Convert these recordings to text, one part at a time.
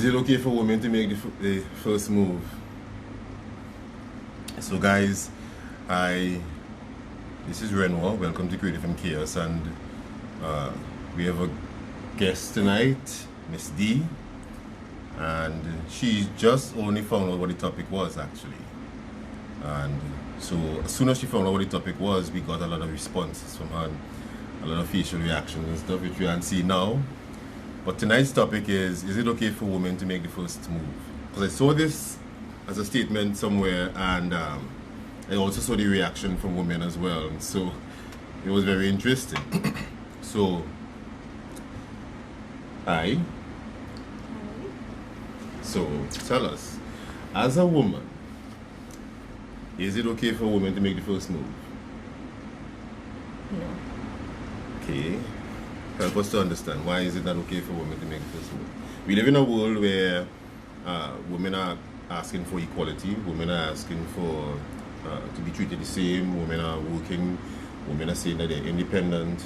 Is it okay for women to make the first move? So guys, this is Renoir. Welcome to Creative and Chaos, and we have a guest tonight, Miss D, and she just only found out what the topic was actually. And so as soon as she found out what the topic was, we got a lot of responses from her, a lot of facial reactions and stuff, which you can see now. But tonight's topic is it okay for women to make the first move? Because I saw this as a statement somewhere, and I also saw the reaction from women as well. And so it was very interesting. So, so tell us, as a woman, is it okay for a woman to make the first move? No. Okay. Help us to understand, why is it not okay for women to make the first move? We live in a world where women are asking for equality, women are asking for to be treated the same, women are working, women are saying that they're independent.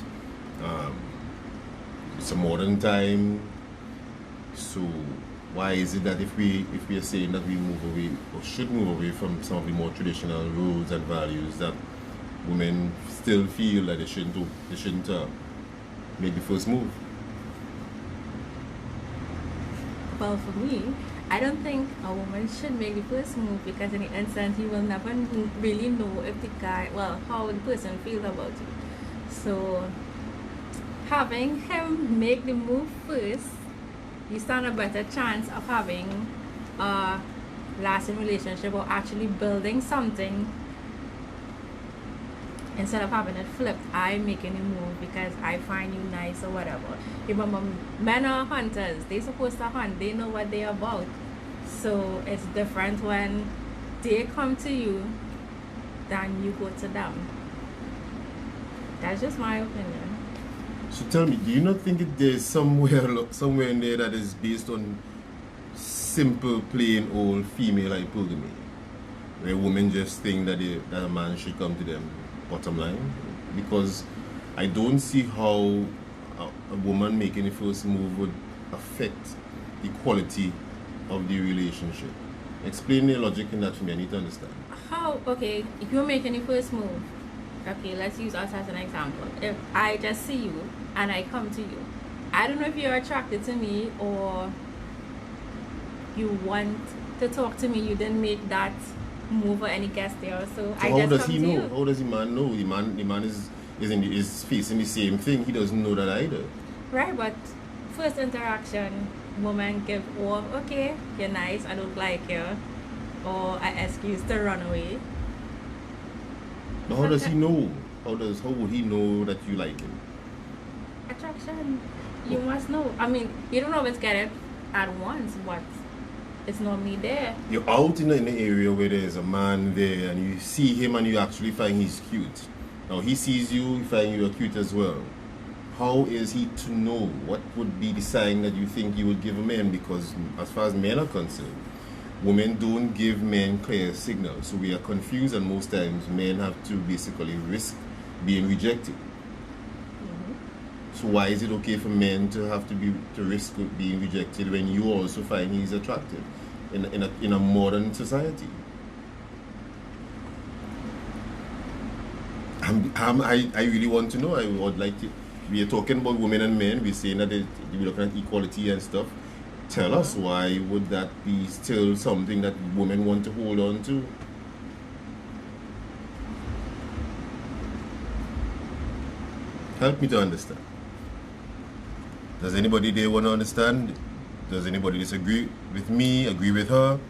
It's a modern time. So why is it that if we are saying that we move away or should move away from some of the more traditional rules and values, that women still feel that they shouldn't make the first move? Well, for me, I don't think a woman should make the first move, because in the instant you will never really know if the guy, well, how the person feels about you. So having him make the move first, you stand a better chance of having a lasting relationship or actually building something, instead of having it flipped. I making the move because I find you nice or whatever. Remember, men are hunters. They're supposed to hunt. They know what they're about. So it's different when they come to you than you go to them. That's just my opinion. So tell me, do you not think there's somewhere in there that is based on simple, plain old female hypogamy, where women just think that a man should come to them? Bottom line, because I don't see how a woman making the first move would affect the quality of the relationship. Explain the logic in that to me. I need to understand. How? Okay, if you're making the first move, okay, let's use us as an example. If I just see you and I come to you, I don't know if you're attracted to me or you want to talk to me. You didn't make that move or any guest there, so I how just does come he to know? you. How does the man know? The man is facing the same thing. He doesn't know that either. Right, but first interaction, woman give off, okay, you're nice, I don't like you, or I excuse to run away. Now, how does he know? How would he know that you like him? Attraction, you must know. I mean, you don't always get it at once, but it's normally there. You're out in the area where there's a man there, and you see him and you actually find he's cute. Now he sees you, he finds you are cute as well. How is he to know? What would be the sign that you think you would give a man? Because as far as men are concerned, women don't give men clear signals. So we are confused, and most times men have to basically risk being rejected. So why is it okay for men to have to risk being rejected when you also find he's attractive in a modern society? I really want to know. I would like to. We are talking about women and men. We're saying that we're looking at equality and stuff. Tell us, why would that be still something that women want to hold on to? Help me to understand. Does anybody there want to understand? Does anybody disagree with me, agree with her?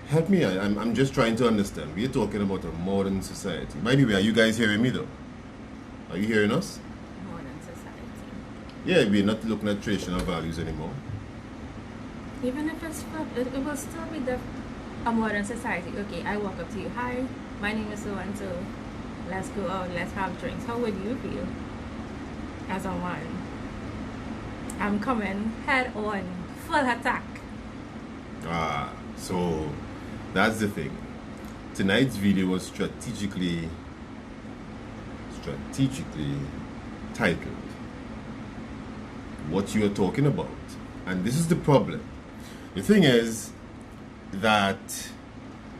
Help me, I'm just trying to understand. We're talking about a modern society. By the way, are you guys hearing me though? Are you hearing us? Modern society. Yeah, we're not looking at traditional values anymore. Even if it's flipped, it will still be a modern society. Okay, I walk up to you, hi, my name is so and so. Let's go out, let's have drinks. How would you feel as a man? I'm coming head on, full attack. So that's the thing. Tonight's video was strategically titled What You Are Talking About. And this is the problem. The thing is that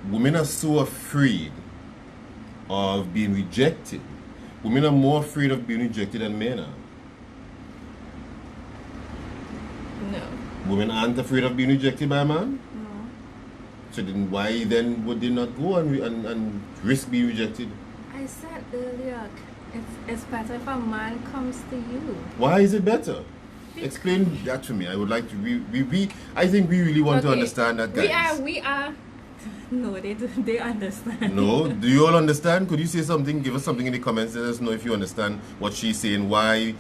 women are so afraid of being rejected. Women are more afraid of being rejected than men are. No. Women aren't afraid of being rejected by a man? No. So then why then would they not go and risk being rejected? I said earlier, it's better if a man comes to you. Why is it better? Explain that to me. I would like to. I think we really want to Okay. understand that, guys. We are. No, they understand. No, do you all understand? Could you say something? Give us something in the comments. Let us know if you understand what she's saying. Why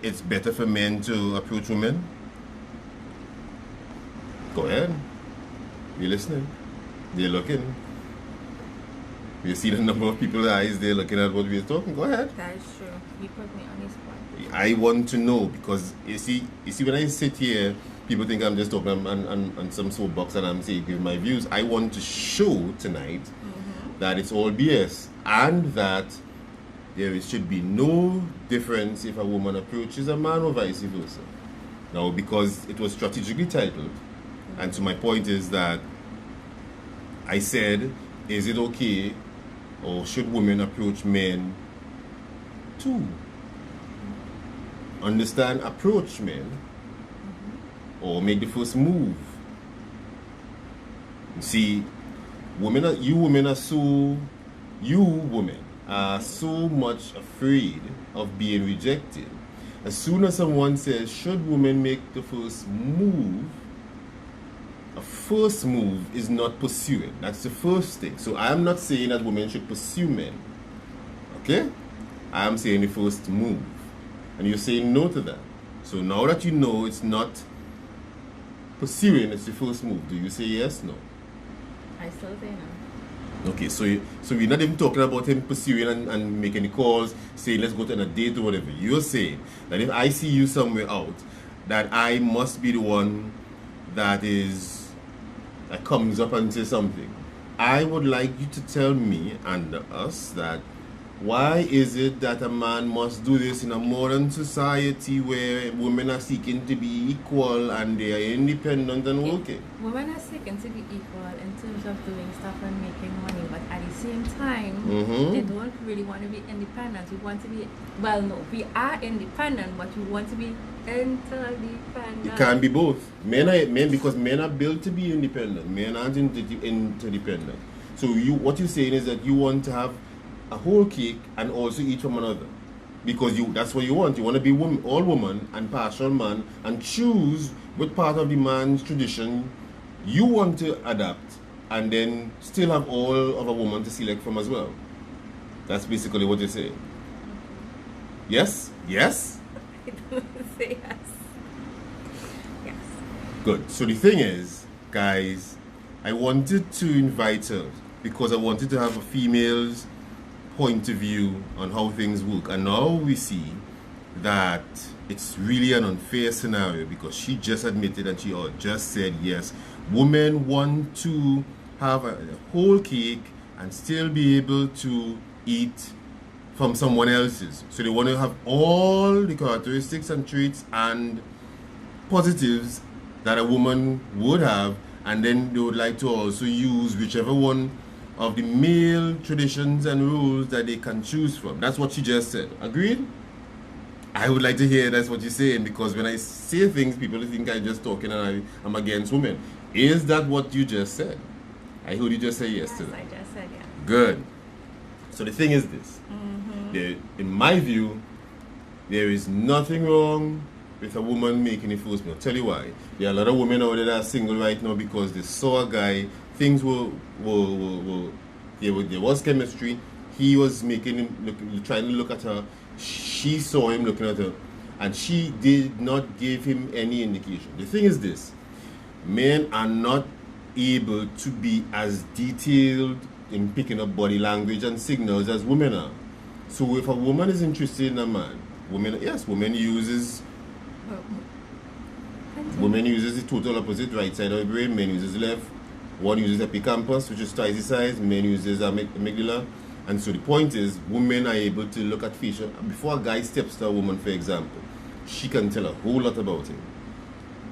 it's better for men to approach women. Go ahead. You're listening. They're looking. You see the number of people's eyes. They're looking at what we're talking. Go ahead. That is true. You put me on the spot. I want to know because you see when I sit here, people think I'm just talking on some soapbox and I'm saying give my views. I want to show tonight that it's all BS and that should be no difference if a woman approaches a man or vice versa. Now, because it was strategically titled, and so my point is that I said, is it okay or should women approach men too? Understand, approach men or make the first move. See, women are so much afraid of being rejected. As soon as someone says, should women make the first move, a first move is not pursuing. That's the first thing. So I'm not saying that women should pursue men. Okay? I'm saying the first move. And you're saying no to that. So now that you know it's not pursuing, it's the first move. Do you say yes, no? I still say no. Okay, so we're not even talking about him pursuing and making the calls, saying let's go to a date or whatever. You're saying that if I see you somewhere out, that I must be the one that comes up and says something. I would like you to tell me and us that why is it that a man must do this in a modern society where women are seeking to be equal and they are independent and working? Women are seeking to be equal in terms of doing stuff and making money, but at the same time, they don't really want to be independent. We want to be, well, no, we are independent, but we want to be interdependent. It can't be both. Men because men are built to be independent. Men aren't interdependent. So what you're saying is that you want to have a whole cake and also eat from another, because that's what you want. You want to be all woman and partial man and choose what part of the man's tradition you want to adapt and then still have all of a woman to select from as well. That's basically what you're saying. Yes? Yes? I don't say yes. Yes. Good. So the thing is, guys, I wanted to invite her because I wanted to have a female's point of view on how things work, and now we see that it's really an unfair scenario because she just admitted and she just said yes, women want to have a whole cake and still be able to eat from someone else's. So they want to have all the characteristics and traits and positives that a woman would have, and then they would like to also use whichever one of the male traditions and rules that they can choose from. That's what she just said. Agreed? I would like to hear that's what you're saying, because when I say things, people think I'm just talking and I'm against women. Is that what you just said? I heard you just say yes to that. I just said yes. Good. So the thing is this. In my view, there is nothing wrong with a woman making the first move. I'll tell you why. There are a lot of women out there that are single right now because they saw a guy, things there was chemistry. He was making him trying to look at her. She saw him looking at her, and she did not give him any indication. The thing is this: men are not able to be as detailed in picking up body language and signals as women are. So if a woman is interested in a man, women uses the total opposite, right side of the brain. Men uses left. One uses epicampus, which is twice the size. Men uses amygdala. And so the point is, women are able to look at facial. Before a guy steps to a woman, for example, she can tell a whole lot about him.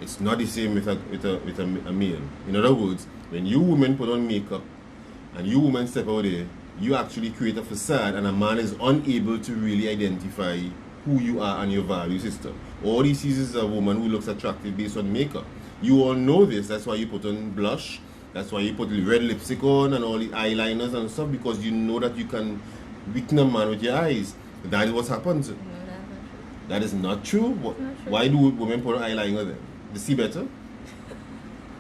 It's not the same with a male. In other words, when you women put on makeup and you women step out there, you actually create a facade, and a man is unable to really identify who you are and your value system. All he sees is a woman who looks attractive based on makeup. You all know this. That's why you put on blush. That's why you put the red lipstick on and all the eyeliners and stuff, because you know that you can weaken a man with your eyes. That is what happens. No, that's not true. That is not true. Not true. Why do women put on eyeliner then? To see better?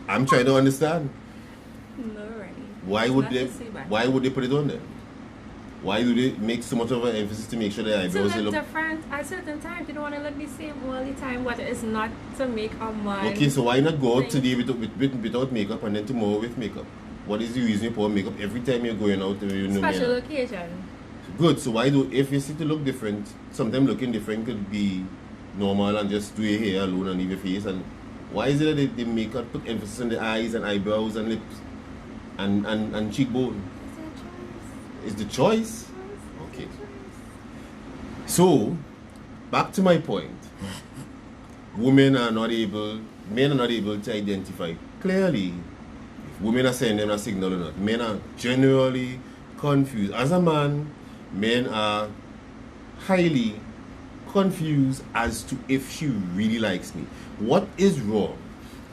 I'm trying to understand. No, right. Why It's would not they? to see back. Why would they put it on then? Why do they make so much of an emphasis to make sure their To eyebrows they look look? different at certain times. You don't want to look the same all the time, but it's not to make a man. Okay, so why not go out think- today without makeup and then tomorrow with makeup? What is the reason you put on makeup every time you're going out? You know, Special me? occasion. Good. So why do, if you see to look different, sometimes looking different could be normal and just do your hair alone and leave your face. And why is it that they make up put emphasis on the eyes and eyebrows and lips and cheekbone? Is It's it a choice? the choice. Okay. So, back to my point. Men are not able to identify clearly if women are sending them a signal or not. Men are generally confused. As a man, men are highly confused as to if she really likes me. What is wrong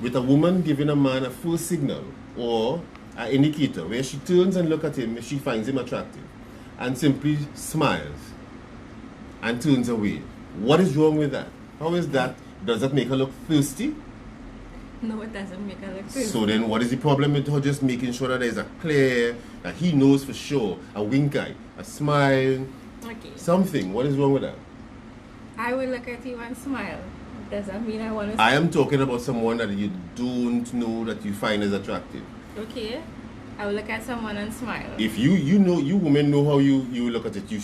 with a woman giving a man a full signal or an indicator where she turns and looks at him if she finds him attractive and simply smiles and turns away? What is wrong with that? How is that? Does that make her look thirsty? No, it doesn't make her look good. So then what is the problem with her just making sure that there's a clear, that he knows for sure, a wink eye, a smile, Okay. something? What is wrong with that? I will look at you and smile. Doesn't mean I want to. I am talking about someone that you don't know that you find as attractive. Okay. I will look at someone and smile. If you know, you women know how you look at it. You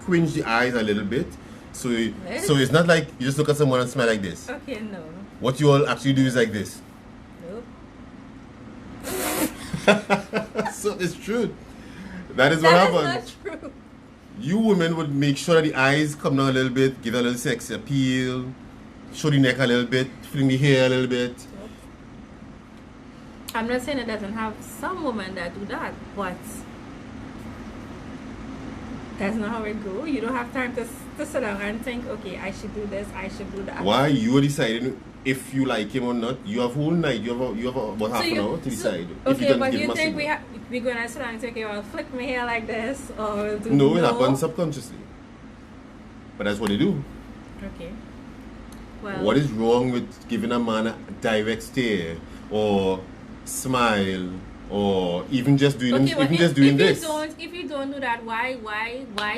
cringe the eyes a little bit. So it's not like you just look at someone and smile like this. Okay, no. What you all actually do is like this. Nope. So it's true. That is what That is happens. not true. You women would make sure that the eyes come down a little bit, give a little sex appeal, show the neck a little bit, fling the hair a little bit. Nope. I'm not saying it doesn't have some women that do that, but that's not how it goes. You don't have time to sit down and think, okay, I should do this, I should do that. Why you are deciding if you like him or not? You have whole night. You have about half an hour to decide. If Okay, can but give you him a think signal. we're gonna sit down and say, okay, well, flick my hair like this, or we'll do No, it happens subconsciously. But that's what they do. Okay. Well, What is wrong with giving a man a direct stare or smile or even just doing okay, but even just doing this? if you don't do that, why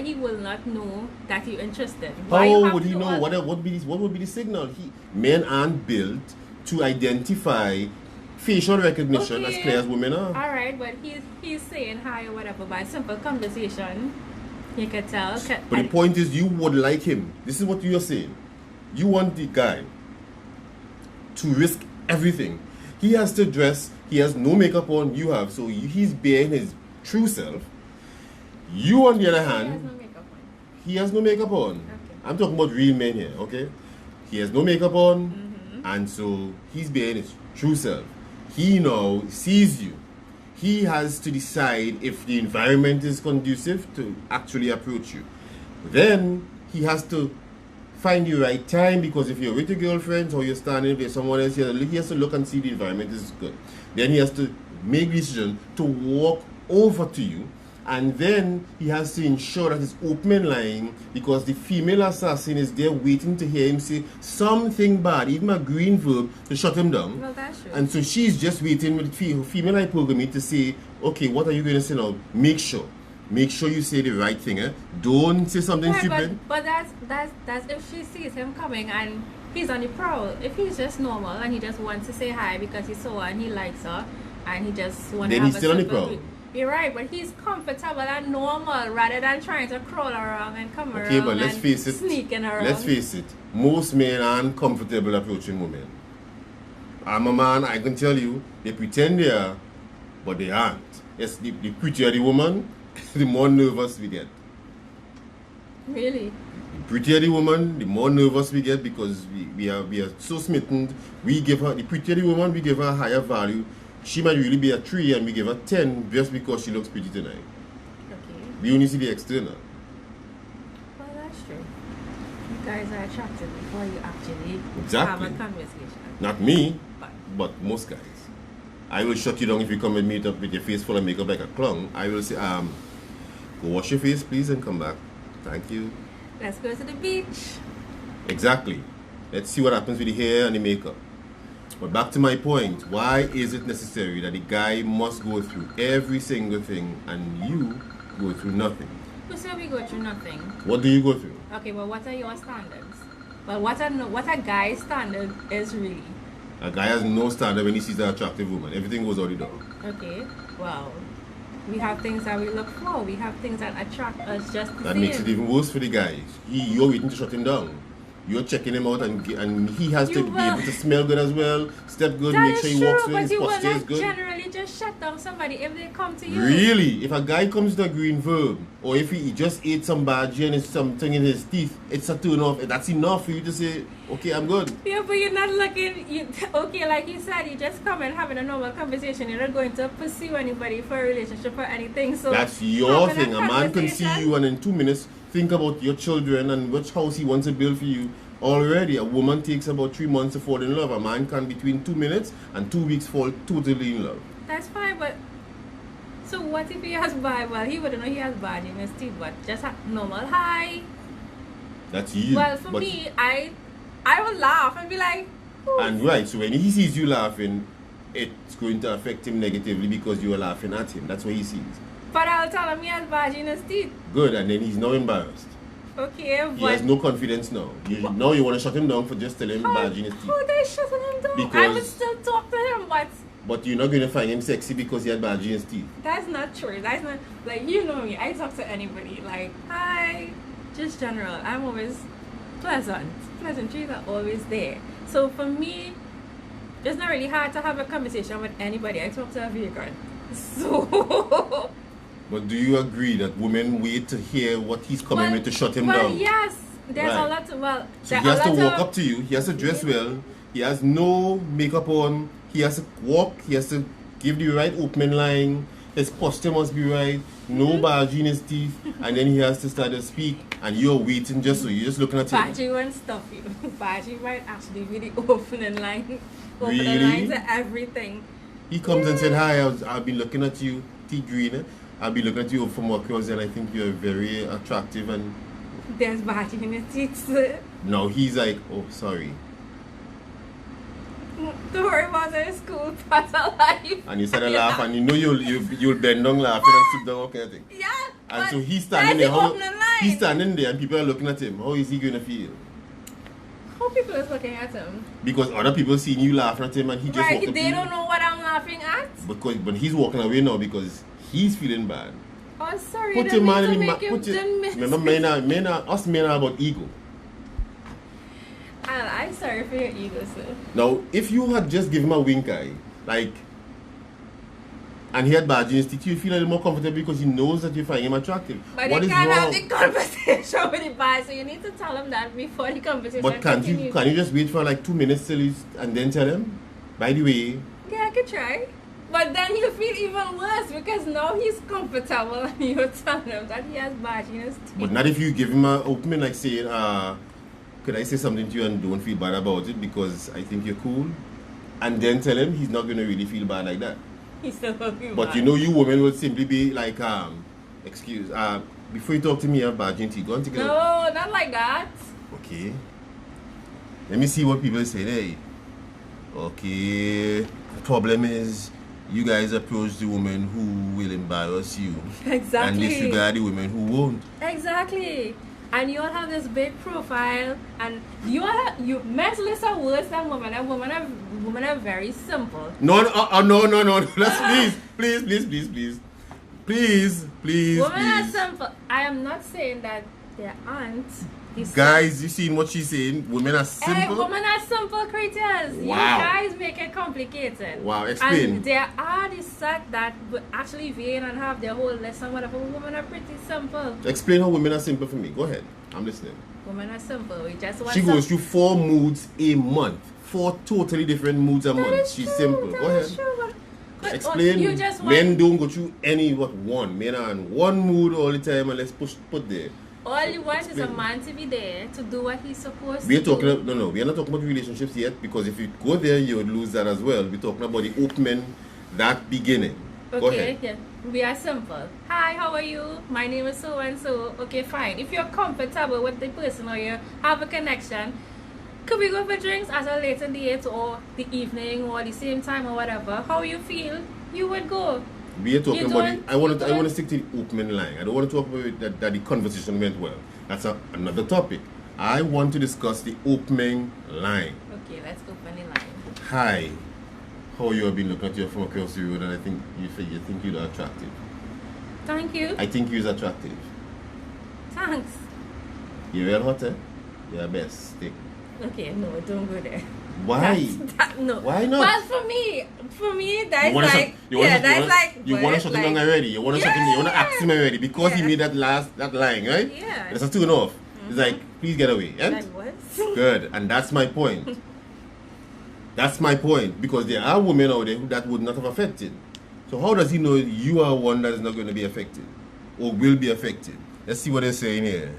he will not know that you're interested? Why you How have would he to know? all- What would be the signal? Men aren't built to identify facial recognition as Okay. clear as women are. All right, but he's saying hi or whatever by simple conversation. You can tell. But the point is, you would like him. This is what you are saying. You want the guy to risk everything. He has to dress. He has no makeup on. You have, so he's being his true self. You, on the other He has hand, no makeup on. he has no makeup on. Okay. I'm talking about real men here, okay? He has no makeup on, Mm-hmm. and so he's being his true self. He now sees you. He has to decide if the environment is conducive to actually approach you. Then he has to find the right time, because if you're with your girlfriends or you're standing with someone else, he has to look and see the environment is good. Then he has to make the decision to walk over to you, and then he has to ensure that it's open line, because the female assassin is there waiting to hear him say something bad, even a green verb, to shut him down. Well, that's true. And so she's just waiting with female hypergamy to say, okay, what are you going to say now? Make sure you say the right thing. Don't say something Right, stupid. but that's if she sees him coming and he's on the prowl. If he's just normal and he just wants to say hi because he saw her and he likes her and he just wants to Then have he's a still on the simple prowl. greet. You're right, but he's comfortable and normal rather than trying to crawl around and come Okay, around but let's and face it. sneaking around. Let's face it. Most men aren't comfortable approaching women. I'm a man, I can tell you, they pretend they are, but they aren't. Yes, the prettier the woman, the more nervous we get. Really? prettier the woman, the more nervous we get because we are so smitten. We give her the prettier the woman, we give her a higher value. She might really be a 3 and we give her 10 just because she looks pretty tonight. Okay. We only see the external. Well, that's true. You guys are attractive before you actually Exactly. have a conversation. Not me, But but most guys. I will shut you down if you come and meet up with your face full of makeup like a clown. I will say, go wash your face please and come back. Thank you. let's go to the beach. Exactly. Let's see what happens with the hair and the makeup. But back to my point, why is it necessary that the guy must go through every single thing and you go through nothing? Who said we go through nothing? What do you go through? Okay, well, what are your standards? Well, what a guy's standard is really? A guy has no standard when he sees an attractive woman. Everything goes out the door. Okay, well, we have things that we look for. We have things that attract us just the That same. makes it even worse for the guys. You're waiting to shut him down. You're checking him out and he has to You be will. able to smell good as well, step good, That make is sure he true, walks in, but his you will posture is not good. generally just shut down somebody if they come to you. Really? If a guy comes to a green verb, or if he just ate some bhaji and it's something in his teeth, it's a turn off. That's enough for you to say, okay, I'm good. Yeah, but you're not looking. Okay, like you said, you just come and having a normal conversation. You're not going to pursue anybody for a relationship or anything. So That's your having thing. A man can see conversation- you and in 2 minutes think about your children and which house he wants to build for you. Already, a woman takes about 3 months to fall in love. A man can between 2 minutes and 2 weeks fall totally in love. That's fine, but so what if he has bad? Well, he wouldn't know he has bad in his teeth, but just a normal hi. That's you. Well, for But- me, I would laugh and be like, "Ooh." And right, so when he sees you laughing, it's going to affect him negatively because you are laughing at him. That's what he sees. But I'll tell him he has bad in his teeth. Good, and then he's now embarrassed. Okay, He has but no confidence now. Now you want to shut him down for just telling him how, bad in his teeth. how they shutting him down? I would Because- still talk to him, but But you're not going to find him sexy because he had bad in his teeth. that's not true. That's not like you know me. I talk to anybody like hi, just general. I'm always pleasant. Pleasantries are always there. So for me, it's not really hard to have a conversation with anybody. I talk to a vegan. So But do you agree that women wait to hear what he's coming with to shut him well, down? yes, there's Right. a lot. Well, So there he has are to a lot walk of- up to you, he has to dress well, he has no makeup on, he has to walk, he has to give the right opening line, his posture must be right, no Mm-hmm. barge in his teeth, and then he has to start to speak, and you're waiting just so you're just looking at him. Baji won't stop you. Baji might actually be the opening line. Opening Really? line to everything. He comes and said, hi, I've been looking at you, T Green, I've been looking at you from across and I think you're very attractive, and There's Baji in his teeth. So now he's like, oh, sorry. don't worry about it. It's cool. That's our life. And you start to laugh, and you know you'll bend down laughing and sit down, okay, I think. Yeah. And but so he's standing there. that's the opening line. He's standing there, and people are looking at him. How is he going to feel? How people is looking at him? Because other people seeing you laughing at him, and he just Right, walked up to they you. don't know what I'm laughing at. But he's walking away now because he's feeling bad. Oh, sorry. Put didn't your man mean in to the make him- put your, didn't mean remember, us men are about ego. I'm sorry for your ego, sir. Now, if you had just given him a wink eye, like, and he had bad in his teeth, you feel a little more comfortable because he knows that you find him attractive. But What you is can't wrong? have the conversation with the boy, so you need to tell him that before the conversation But can't continues. you just wait for like 2 minutes till he's, and then tell him, by the way, Yeah, I could try. But then he'll feel even worse because now he's comfortable and you're telling him that he has badge in his teeth. but not if you give him an opening like saying, could I say something to you and don't feel bad about it because I think you're cool? And then tell him he's not going to really feel bad like that. He's still looking But bad. you know, you women will simply be like, excuse, before you talk to me, I'm bad tea. Go and take a look. No, not like that. Okay. Let me see what people say. Hey, okay. The problem is, you guys approach the women who will embarrass you and Exactly. disregard the women who won't. Exactly. And you all have this big profile, and you men's lists are worse than women. And women are very simple. No. Let's please. Women are please. simple. I am not saying that Their aunt. Guys, you seen what she's saying? Women are simple. Hey, women are simple creatures. Wow. You guys make it complicated. Wow, explain. And there are the set that would actually vein and have their whole list and whatever. Women are pretty simple. Explain how women are simple for me. Go ahead. I'm listening. Women are simple. We just want She goes through 4 moods a month. 4 totally different moods a month. She's simple. Go ahead. But Explain. you just want, Men don't go through any one. Men are in one mood all the time and let's put there. all you want is a Explain. man to be there to do what he's supposed We're to talking do. no, we are not talking about relationships yet because if you go there you would lose that as well. We're talking about the opening, that beginning. Go Okay, ahead. yeah. We are simple. Hi, how are you? My name is so and so. Okay, fine. If you're comfortable with the person or you have a connection, could we go for drinks at a later date or the evening or the same time or whatever? How you feel, you would go. We are talking You about don't- I want you to don't- stick to the opening line. I don't want to talk about that the conversation went well. That's another topic. I want to discuss the opening line. Okay, let's open the line. Hi, how you have been looking at you from across the road and I think you think you're attractive. Thank you. I think you're attractive. Thanks. You're real hot, eh? You're best. Stick. Okay, no, don't go there. Why? No. Why not? Well, for me, that's like, you want well, to shut him like- down already. You want to shut him. You want to ask him already because he Yeah. made that line, right? Yeah. That's a turn off. It's like, please get away. Eh? Like what? Good, and that's my point. That's my point because there are women out there that would not have affected. So how does he know you are one that is not going to be affected or will be affected? Let's see what they're saying here.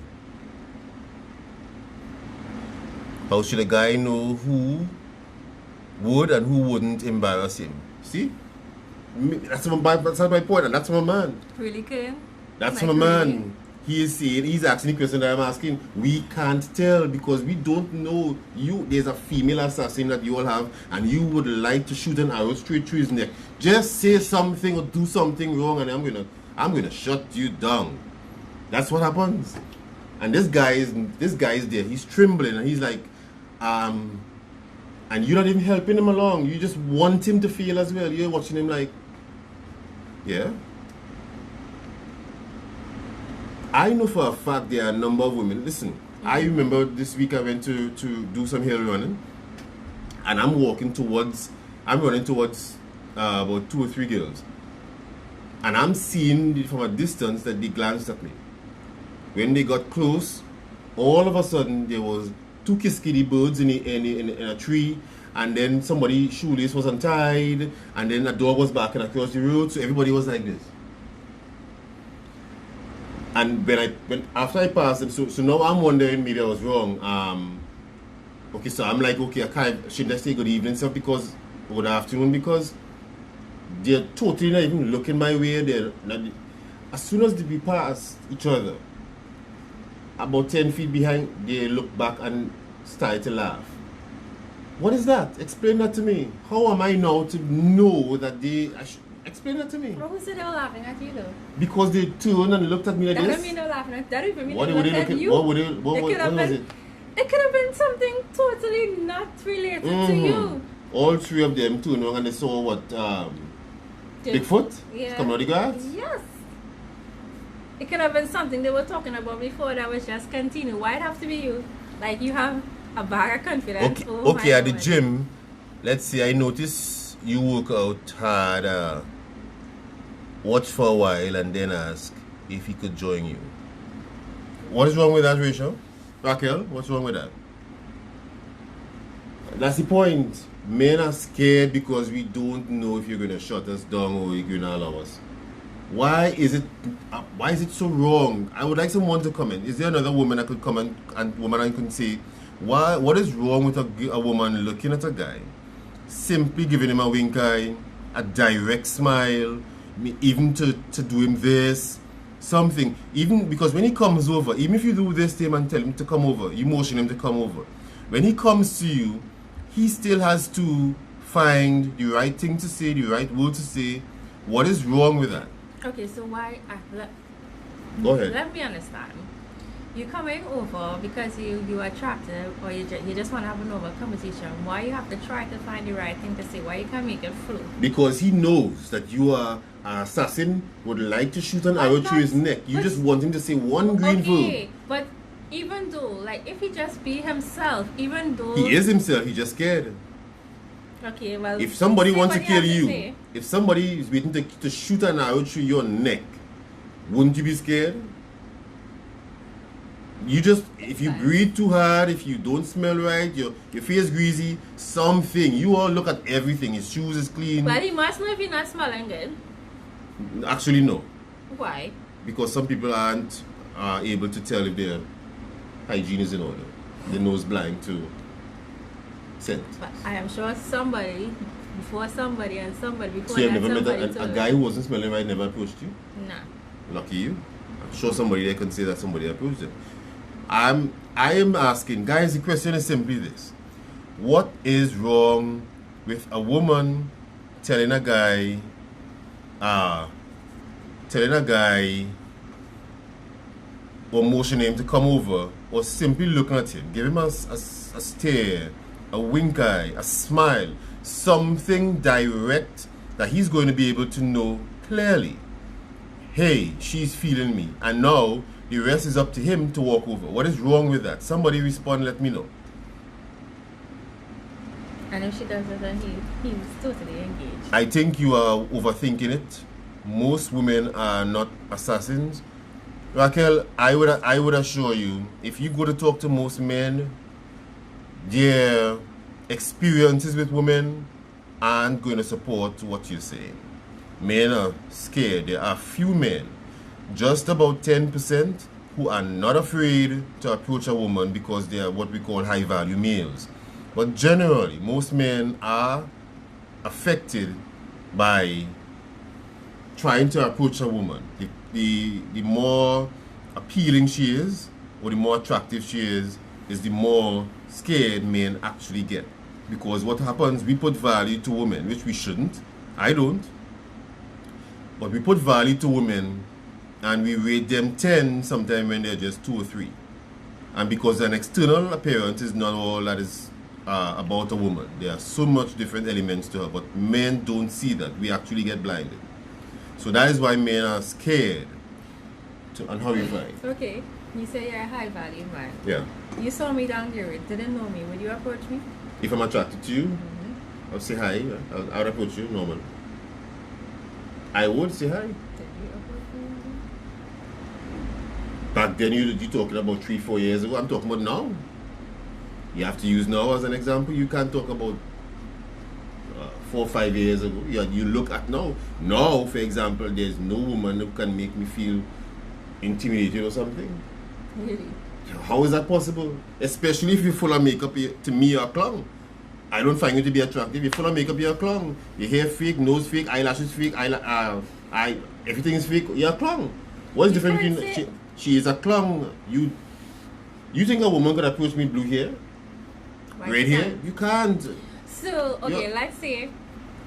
How should a guy know who would and who wouldn't embarrass him? See? That's my point, and that's my man. Really good. That's Like, my man. really? He is saying, he's asking the question that I'm asking. We can't tell because we don't know. There's a female assassin that you all have, and you would like to shoot an arrow straight through his neck. Just say something or do something wrong, and I'm gonna shut you down. That's what happens. And this guy is there. He's trembling, and he's like, and you're not even helping him along. You just want him to feel as well. You're watching him like, yeah. I know for a fact there are a number of women. Listen, I remember this week I went to do some hill running, and I'm running towards about 2 or 3 girls, and I'm seeing from a distance that they glanced at me. When they got close, all of a sudden there was 2 kiskitty birds in a tree, and then somebody's shoelace was untied, and then a dog was barking across the road, so everybody was like this. And after I passed them, so now I'm wondering maybe I was wrong. Okay, so I'm like, okay, shouldn't I say good evening, sir, because good afternoon, because they're totally not even looking my way. As soon as we pass each other, about 10 feet behind, they look back and start to laugh. What is that? Explain that to me. How am I now to know that explain that to me? But who said they were laughing at you though? Because they turned and looked at me like That this. don't mean they were laughing at that. Even mean What they were they looked at looking? you. What It could have was been. it? It could have been something totally not related to you. All 3 of them turned around and they saw what? Bigfoot? Yeah. Coming out of the grass? Yes. It could have been something they were talking about before that was just continue. Why it have to be you? Like you have a bag of confidence. Okay, Oh okay my at the God. gym, let's say I notice you work out hard, watch for a while and then ask if he could join you. What is wrong with that, Rachel? Raquel, what's wrong with that? That's the point. Men are scared because we don't know if you're going to shut us down or you're going to allow us. Why is it so wrong? I would like someone to comment. Is there another woman that could comment and could say, what is wrong with a woman looking at a guy, simply giving him a wink eye, a direct smile, even to do him this, something, even because when he comes over, even if you do this to him and tell him to come over, you motion him to come over, when he comes to you, he still has to find the right thing to say, the right word to say. What is wrong with that? Okay, so why? Go ahead. Let me understand. You coming over because you are attractive or you just want to have a normal conversation. Why you have to try to find the right thing to say? Why you can't make it flow? Because he knows that you are an assassin would like to shoot an arrow But through his not- neck. You but- just want him to say one green Okay, verb. but even though, like, if he just be himself, even though He is himself, he's just scared. Okay, well, If somebody say wants to what kill have you, say. if somebody is waiting to shoot an arrow through your neck, wouldn't you be scared? You just, if you Fine. breathe too hard, if you don't smell right, your face greasy, something. You all look at everything. His shoes is clean. Well, he must know if he's not smelling good. Actually, no. Why? Because some people aren't able to tell if their hygiene is in order. Their nose blind to scent. But I am sure somebody, before somebody and somebody before So you have that never met somebody a told guy who wasn't smelling right never approached you? Nah. Lucky you. I'm sure somebody there can say that somebody approached them. I am asking, guys, the question is simply this. What is wrong with a woman telling a guy or motioning him to come over, or simply looking at him, give him a stare, a wink eye, a smile, something direct that he's going to be able to know clearly, hey, she's feeling me, and now the rest is up to him to walk over. What is wrong with that? Somebody respond, let me know. And if she does it, then he's totally engaged. I think you are overthinking it. Most women are not assassins. Raquel, I would assure you, if you go to talk to most men, their experiences with women aren't going to support what you're saying. Men are scared. There are few men, just about 10%, who are not afraid to approach a woman because they are what we call high value males. But generally, most men are affected by trying to approach a woman. The more appealing she is, or the more attractive she is the more scared men actually get. Because what happens, we put value to women, which we shouldn't. I don't. But we put value to women and we rate them 10 sometimes when they're just 2 or 3. And because an external appearance is not all that is about a woman. There are so much different elements to her, but men don't see that. We actually get blinded. So that is why men are scared and horrified. Okay, you say you're a high value man. Yeah. You saw me down the road, didn't know me. Would you approach me? If I'm attracted to you, I'll say hi. I would approach you, normal. I would say hi. Did you approach me? Back then, you talking about 3-4 years ago. I'm talking about now. You have to use now as an example. You can't talk about 4 or 5 years ago. You look at now. Now, for example, there's no woman who can make me feel intimidated or something. Really? How is that possible? Especially if you're full of makeup. To me, you're a clown. I don't find you to be attractive. You're full of makeup, you're a clown. Your hair fake, nose fake, eyelashes fake, everything is fake. You're a clown. What's the You difference can't between she is a clown? You think a woman could approach me blue hair, Why red you hair? can't? You can't. So, okay, Yeah. let's say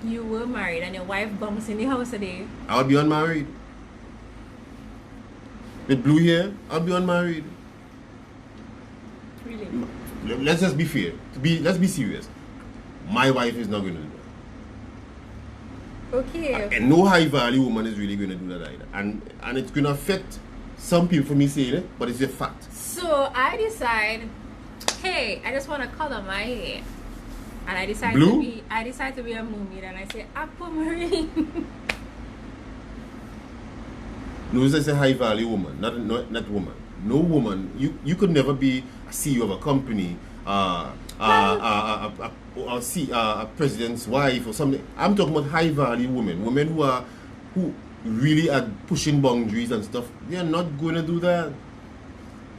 you were married and your wife bumps in the house today. I would be unmarried. With blue hair, I'll be unmarried. Really? Let's just be fair. Let's be serious. My wife is not going to do that. Okay. And no high value woman is really going to do that either. And it's going to affect some people for me saying it, but it's a fact. So I decide, hey, I just want to color my hair. And I decide Blue? to be a mermaid and I say aquamarine. No, it's a high value woman, not woman. No woman. You could never be a CEO of a company, a president's wife or something. I'm talking about high value women who really are pushing boundaries and stuff. They are not going to do that.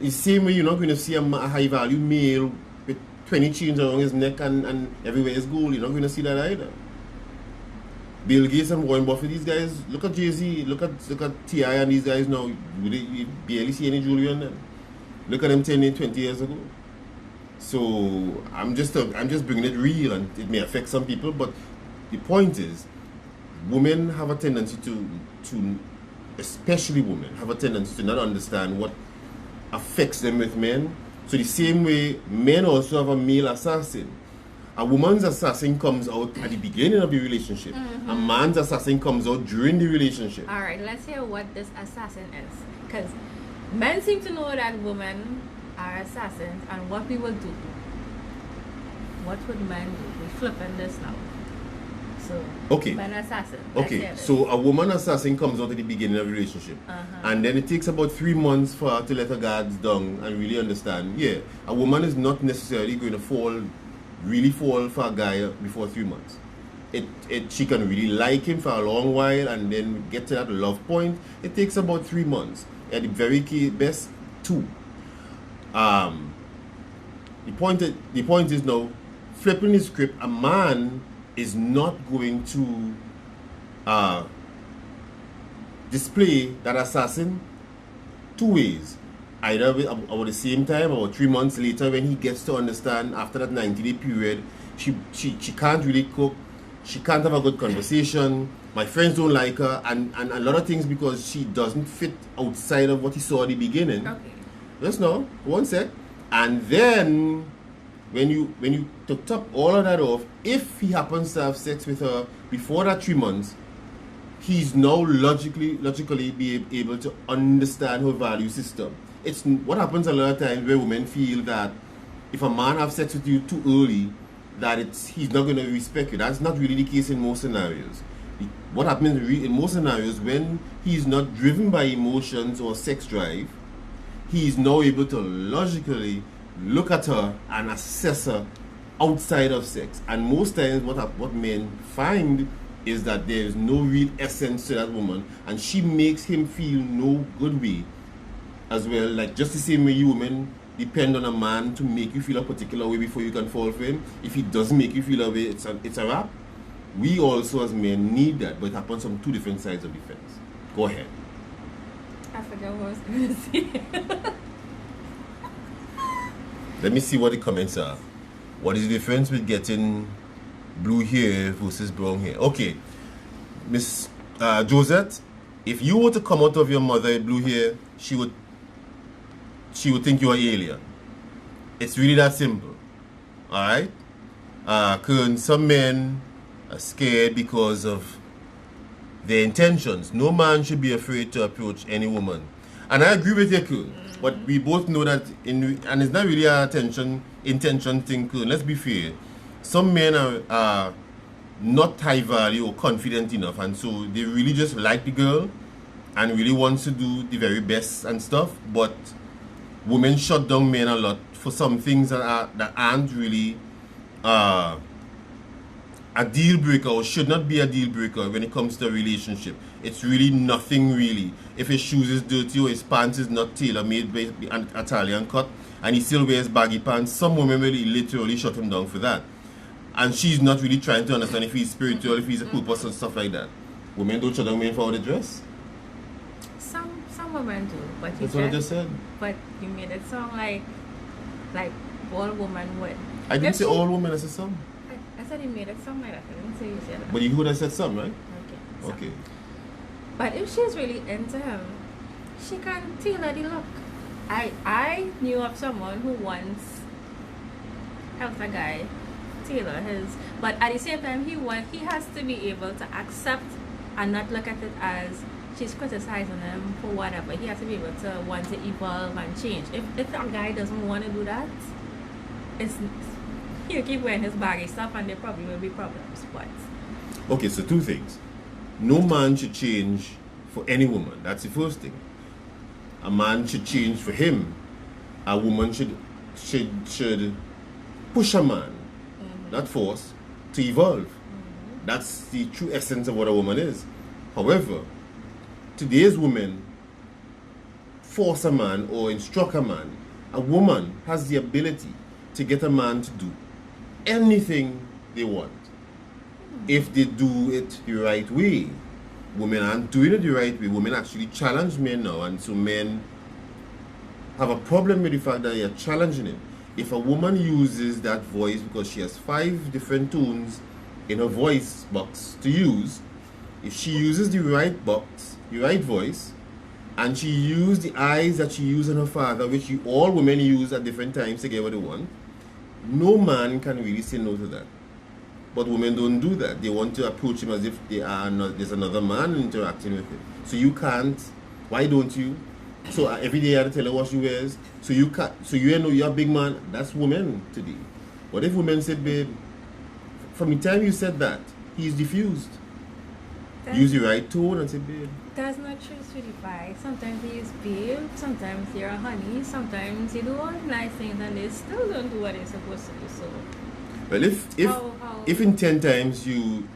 The same way you're not going to see a high value male with 20 chains around his neck and everywhere is gold. You're not going to see that either. Bill Gates and Warren Buffett, these guys, look at Jay-Z, look at T.I. and these guys now. You barely see any jewelry on them. Look at them 10, 20 years ago. So I'm just bringing it real, and it may affect some people, but the point is, women have a tendency to especially women have a tendency to not understand what affects them with men. So the same way men also have a male assassin. A woman's assassin comes out at the beginning of the relationship. A man's assassin comes out during the relationship. All right, let's hear what this assassin is. Because men seem to know that women are assassins and what we will do. What would men do? We're flipping this now. So, Okay. men assassin. Let's hear Okay, this. so a woman assassin comes out at the beginning of the relationship. And then it takes about 3 months for her to let her guards down and really understand, yeah, a woman is not necessarily going to really fall for a guy before 3 months. She can really like him for a long while and then get to that love point. It takes about 3 months. At the very best, 2. The point is now, flipping the script, a man is not going to display that assassin 2 ways. Either about the same time or 3 months later, when he gets to understand after that 90-day period, she can't really cook, she can't have a good conversation, my friends don't like her, and a lot of things because she doesn't fit outside of what he saw at the beginning. Okay. Just now, 1 sec. And then when you to top all of that off, if he happens to have sex with her before that 3 months, he's now logically be able to understand her value system. It's what happens a lot of times where women feel that if a man have sex with you too early, that he's not going to respect you. That's not really the case in most scenarios. What happens in most scenarios, when he's not driven by emotions or sex drive, he is now able to logically look at her and assess her outside of sex. And most times what men find is that there is no real essence to that woman, and she makes him feel no good way as well. Like just the same way you women depend on a man to make you feel a particular way before you can fall for him. If he doesn't make you feel a way, it's a wrap. We also as men need that, but it happens on 2 different sides of the fence. Go ahead. I forgot what I was going to say. Let me see what the comments are. What is the difference with getting blue hair versus brown hair? Okay, Miss Josette, if you were to come out of your mother with blue hair, she would think you are alien. It's really that simple. Alright? Because some men are scared because of their intentions. No man should be afraid to approach any woman. And I agree with you, Kun. But we both know that, and it's not really an intention thing, Kun. Let's be fair. Some men are not high value or confident enough, and so they really just like the girl and really wants to do the very best and stuff. But women shut down men a lot for some things that aren't really a deal breaker or should not be a deal breaker when it comes to a relationship. It's really nothing really. If his shoes is dirty or his pants is not tailor-made by an Italian cut and he still wears baggy pants, some women will literally shut him down for that. And she's not really trying to understand if he's spiritual, if he's a cool person, stuff like that. Women don't shut down men for how they dress. Some women do, but you That's what I just said. But you made it sound like all women would. I didn't say all women, I said some. I said you made it sound like that. I didn't say you said that. But you heard I said some, right? Okay. some. Okay. But if she's really into him, she can tailor the look. I knew of someone who once helped a guy tailor his, but at the same time he has to be able to accept and not look at it as she's criticizing him for whatever. He has to be able to want to evolve and change. If a guy doesn't want to do that, he'll keep wearing his baggy stuff and there probably will be problems. But Okay, so 2 things. No man should change for any woman. That's the first thing. A man should change for him. A woman should push a man, not force, to evolve. That's the true essence of what a woman is. However, today's women force a man or instruct a man. A woman has the ability to get a man to do anything they want if they do it the right way. Women aren't doing it the right way. Women actually challenge men now, and so men have a problem with the fact that they are challenging him. If a woman uses that voice because she has 5 different tones in her voice box to use, if she uses the right box, the right voice, and she used the eyes that she used on her father, which all women use at different times to get what they want, no man can really say no to that. But women don't do that. They want to approach him as if there's another man interacting with him. So you can't. Why don't you? So every day I have to tell her what she wears. So you can't. So you know you're a big man. That's women today. What if women said, babe, from the time you said that, he's diffused. Use the right tone and say, babe. That's not true, sweetie pie. Sometimes you use babe, sometimes you're a honey, sometimes you do all nice things and they still don't do what they're supposed to do. So well, if in 10 times you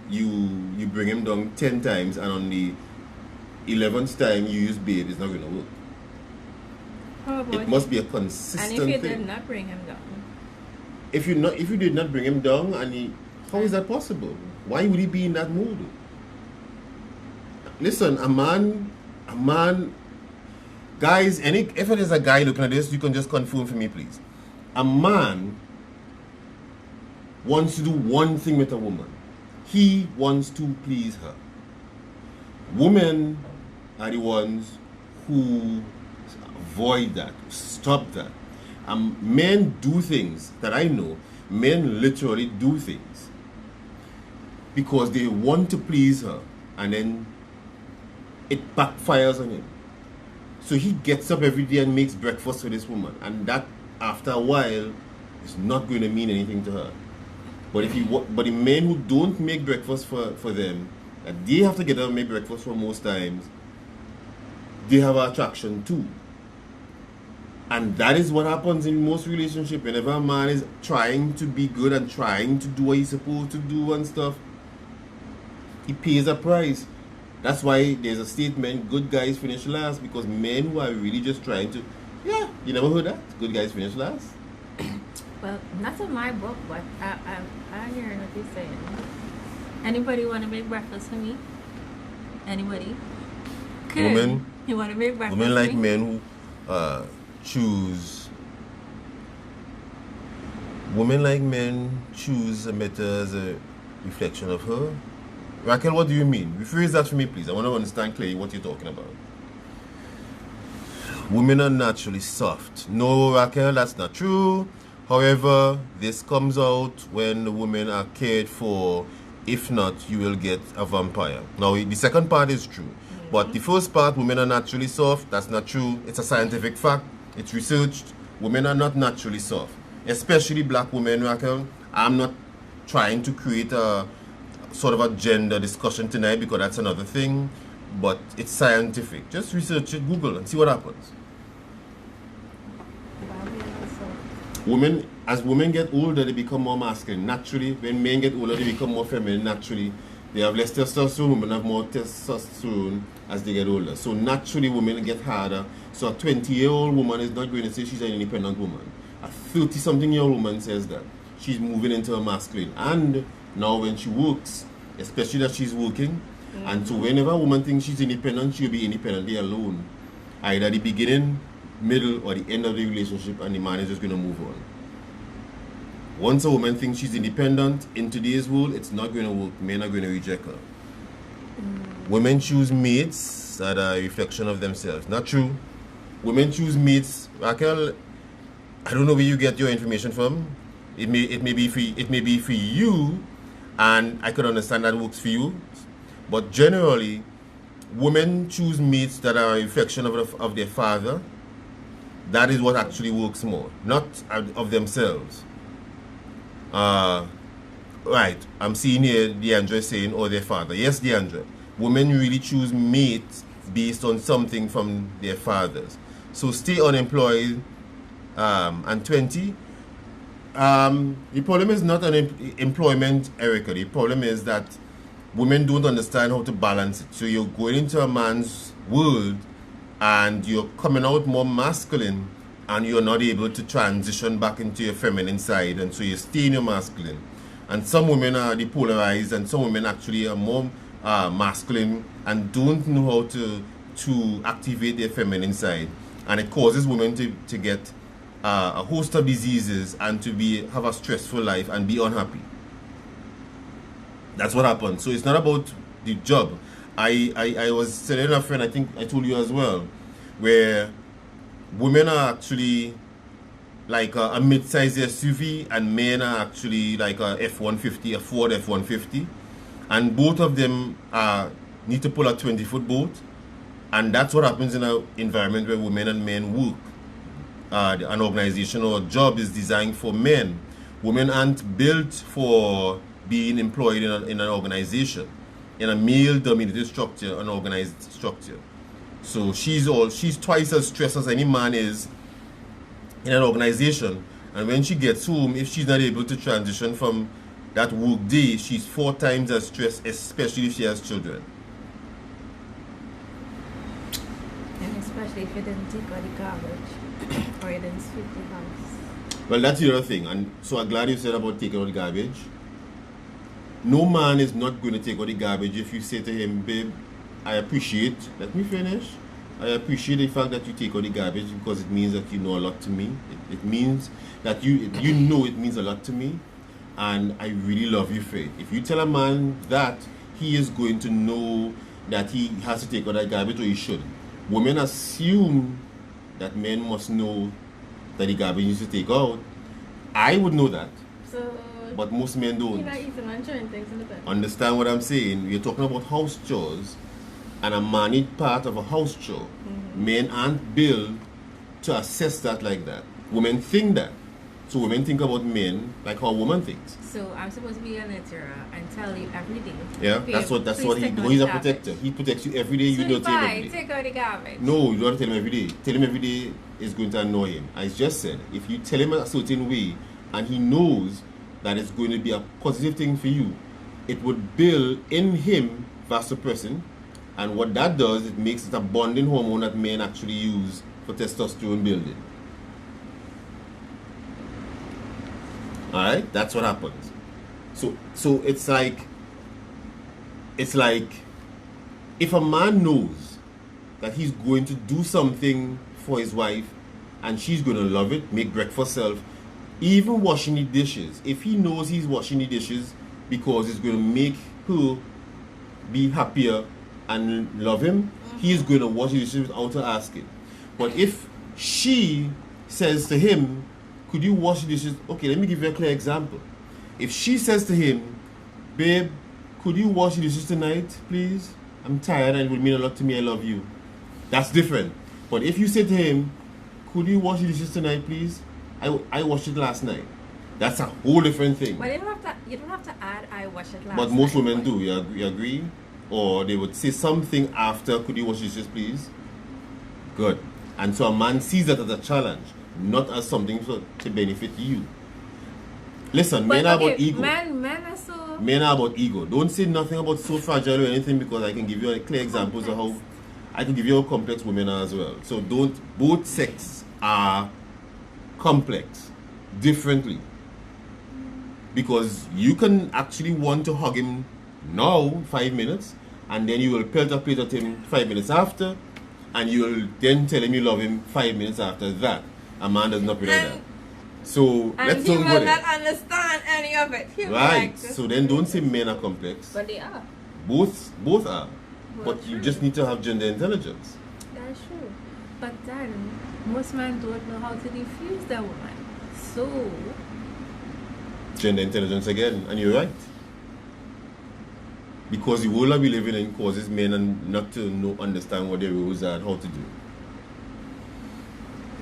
bring him down 10 times and on the 11th time you use babe, it's not going to work. How about it must be a consistent thing. And if you did not bring him down? If you did not bring him down, and how is that possible? Why would he be in that mood? Listen, a man, guys, if it is a guy looking at this, you can just confirm for me, please. A man wants to do one thing with a woman. He wants to please her. Women are the ones who avoid that, stop that. Men do things that I know. Men literally do things because they want to please her, and then it backfires on him. So he gets up every day and makes breakfast for this woman, and that after a while is not going to mean anything to her. But but the men who don't make breakfast for them, that they have to get up and make breakfast for most times, they have an attraction too. And that is what happens in most relationships. Whenever a man is trying to be good and trying to do what he's supposed to do and stuff, he pays a price. That's why there's a statement, good guys finish last, because men who are really just trying to, yeah, you never heard that? Good guys finish last? Well, not in my book, but I hear what you're saying. Anybody want to make breakfast for me? Anybody? Good. Women, you want to make breakfast women like for me? men who choose. Women like men choose a meta as a reflection of her. Raquel, what do you mean? Rephrase that for me, please. I want to understand clearly what you're talking about. Women are naturally soft. No, Raquel, that's not true. However, this comes out when the women are cared for. If not, you will get a vampire. Now, the second part is true. But the first part, women are naturally soft, that's not true. It's a scientific fact. It's researched. Women are not naturally soft. Especially black women, Raquel. I'm not trying to create a sort of a gender discussion tonight because that's another thing. But it's scientific. Just research it, Google, and see what happens. As women get older, they become more masculine. Naturally, when men get older, they become more feminine. Naturally, they have less testosterone. Women have more testosterone as they get older. So naturally, women get harder. So a 20-year-old woman is not going to say she's an independent woman. A 30-something-year-old woman says that she's moving into a masculine. And now when she works, especially that she's working, and so whenever a woman thinks she's independent, she'll be independently alone. Either the beginning, middle, or the end of the relationship, and the man is just going to move on. Once a woman thinks she's independent in today's world, it's not going to work. Men are going to reject her. Women choose mates that are a reflection of themselves. Not true. Women choose mates. Raquel, I don't know where you get your information from. It may be for you, and I could understand that works for you. But generally, women choose mates that are a reflection of their father. That is what actually works more, not of themselves. Right, I'm seeing here DeAndre saying, oh, their father. Yes, DeAndre. Women really choose mates based on something from their fathers. So stay unemployed and 20. The problem is not employment, Erica. The problem is that women don't understand how to balance it. So you're going into a man's world and you're coming out more masculine, and you're not able to transition back into your feminine side, and so you stay in your masculine. And some women are depolarized, and some women actually are more masculine and don't know how to activate their feminine side, and it causes women to get a host of diseases and to have a stressful life and be unhappy. That's what happens. So it's not about the job. I was telling a friend, I think I told you as well, where women are actually like a mid-size SUV, and men are actually like a F-150, a Ford F-150, and both of them need to pull a 20-foot boat, and that's what happens in an environment where women and men work. An organization or a job is designed for men. Women aren't built for being employed in an organization, in a male-dominated structure, an organized structure. So she's twice as stressed as any man is in an organization, and when she gets home, if she's not able to transition from that work day, she's 4 times as stressed, especially if she has children. And especially if you didn't take out the garbage or you didn't sweep the house. Well, that's the other thing, and so I'm glad you said about taking out the garbage. No man is not going to take out the garbage if you say to him, babe, I appreciate, let me finish. I appreciate the fact that you take out the garbage because it means that you know a lot to me. It means that you know it means a lot to me, and I really love you for it. If you tell a man that, he is going to know that he has to take out that garbage, or he should. Women assume that men must know that the garbage needs to take out. I would know that, So but most men don't. you're not eating and throwing things in the bed. Understand what I'm saying? We're talking about house chores, and a man is part of a house chore. Men aren't built to assess that like that. Women think that. So women think about men like how a woman thinks. So I'm supposed to be a nurturer and tell you every day. Yeah, "Babe, that's what please he take do. out He's the a garbage." protector. He protects you every day. You Sweetie don't tell him pie, every day. take out the garbage. No, you don't tell him every day. Tell him every day is going to annoy him. I just said, if you tell him a certain way and he knows that it's going to be a positive thing for you, it would build in him vaster person, and what that does, it makes it a bonding hormone that men actually use for testosterone building. Alright? That's what happens. So it's like if a man knows that he's going to do something for his wife and she's going to love it, make breakfast herself, even washing the dishes, if he knows he's washing the dishes because it's going to make her be happier and love him, he's going to wash the dishes without her asking. But if she says to him, could you wash the dishes? Okay, let me give you a clear example. If she says to him, babe, could you wash the dishes tonight, please? I'm tired and it would mean a lot to me, I love you. That's different. But if you say to him, could you wash the dishes tonight, please? I washed it last night. That's a whole different thing. But you don't have to add I wash it last But most night, women but- do, you agree? Or they would say something after, could you wash the dishes, please? Good. And so a man sees that as a challenge, not as something to benefit you. Listen, But men are okay, about ego. Men are so Men are about ego. Don't say nothing about so fragile or anything, because I can give you a clear examples of how I can give you how complex women are as well. So both sexes are complex differently. Because you can actually want to hug him now, 5 minutes, and then you will pelt a plate at him 5 minutes after, and you will then tell him you love him 5 minutes after that. A man does not relate that. So and let's he don't go will there. not understand any of it. He will Right. like this. So then don't say men are complex. But they are. Both are. Well, But you true. just need to have gender intelligence. That's true. But then most men don't know how to diffuse their woman. So Gender intelligence again, and you're right. Because the world that we live in causes men and not to understand what their roles are and how to do.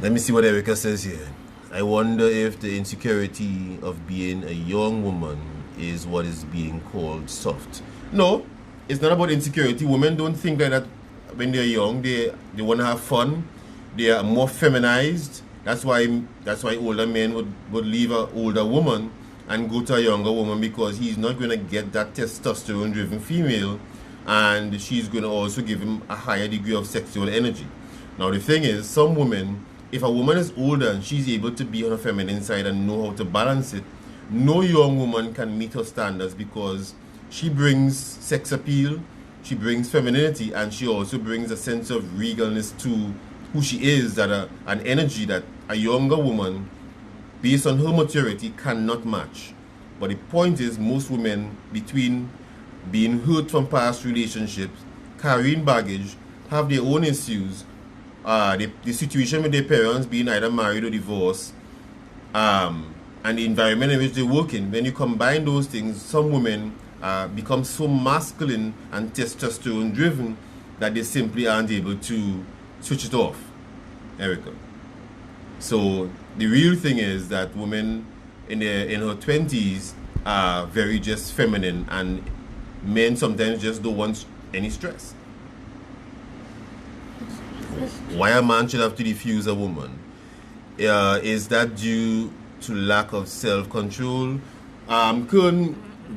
Let me see what Erica says here. I wonder if the insecurity of being a young woman is what is being called soft. No, it's not about insecurity. Women don't think like that when they're young. They want to have fun. They are more feminized. That's why older men would leave an older woman and go to a younger woman, because he's not going to get that testosterone driven female, and she's going to also give him a higher degree of sexual energy. Now the thing is, some women, if a woman is older and she's able to be on her feminine side and know how to balance it, no young woman can meet her standards, because she brings sex appeal, she brings femininity, and she also brings a sense of regalness to who she is, that an energy that a younger woman, based on her maturity, cannot match. But the point is, most women, between being hurt from past relationships, carrying baggage, have their own issues, the situation with their parents being either married or divorced, and the environment in which they work in, when you combine those things, some women become so masculine and testosterone driven that they simply aren't able to switch it off, Erica. So the real thing is that women in her 20s are very just feminine, and men sometimes just don't want any stress. Why a man should have to diffuse a woman? Is that due to lack of self-control?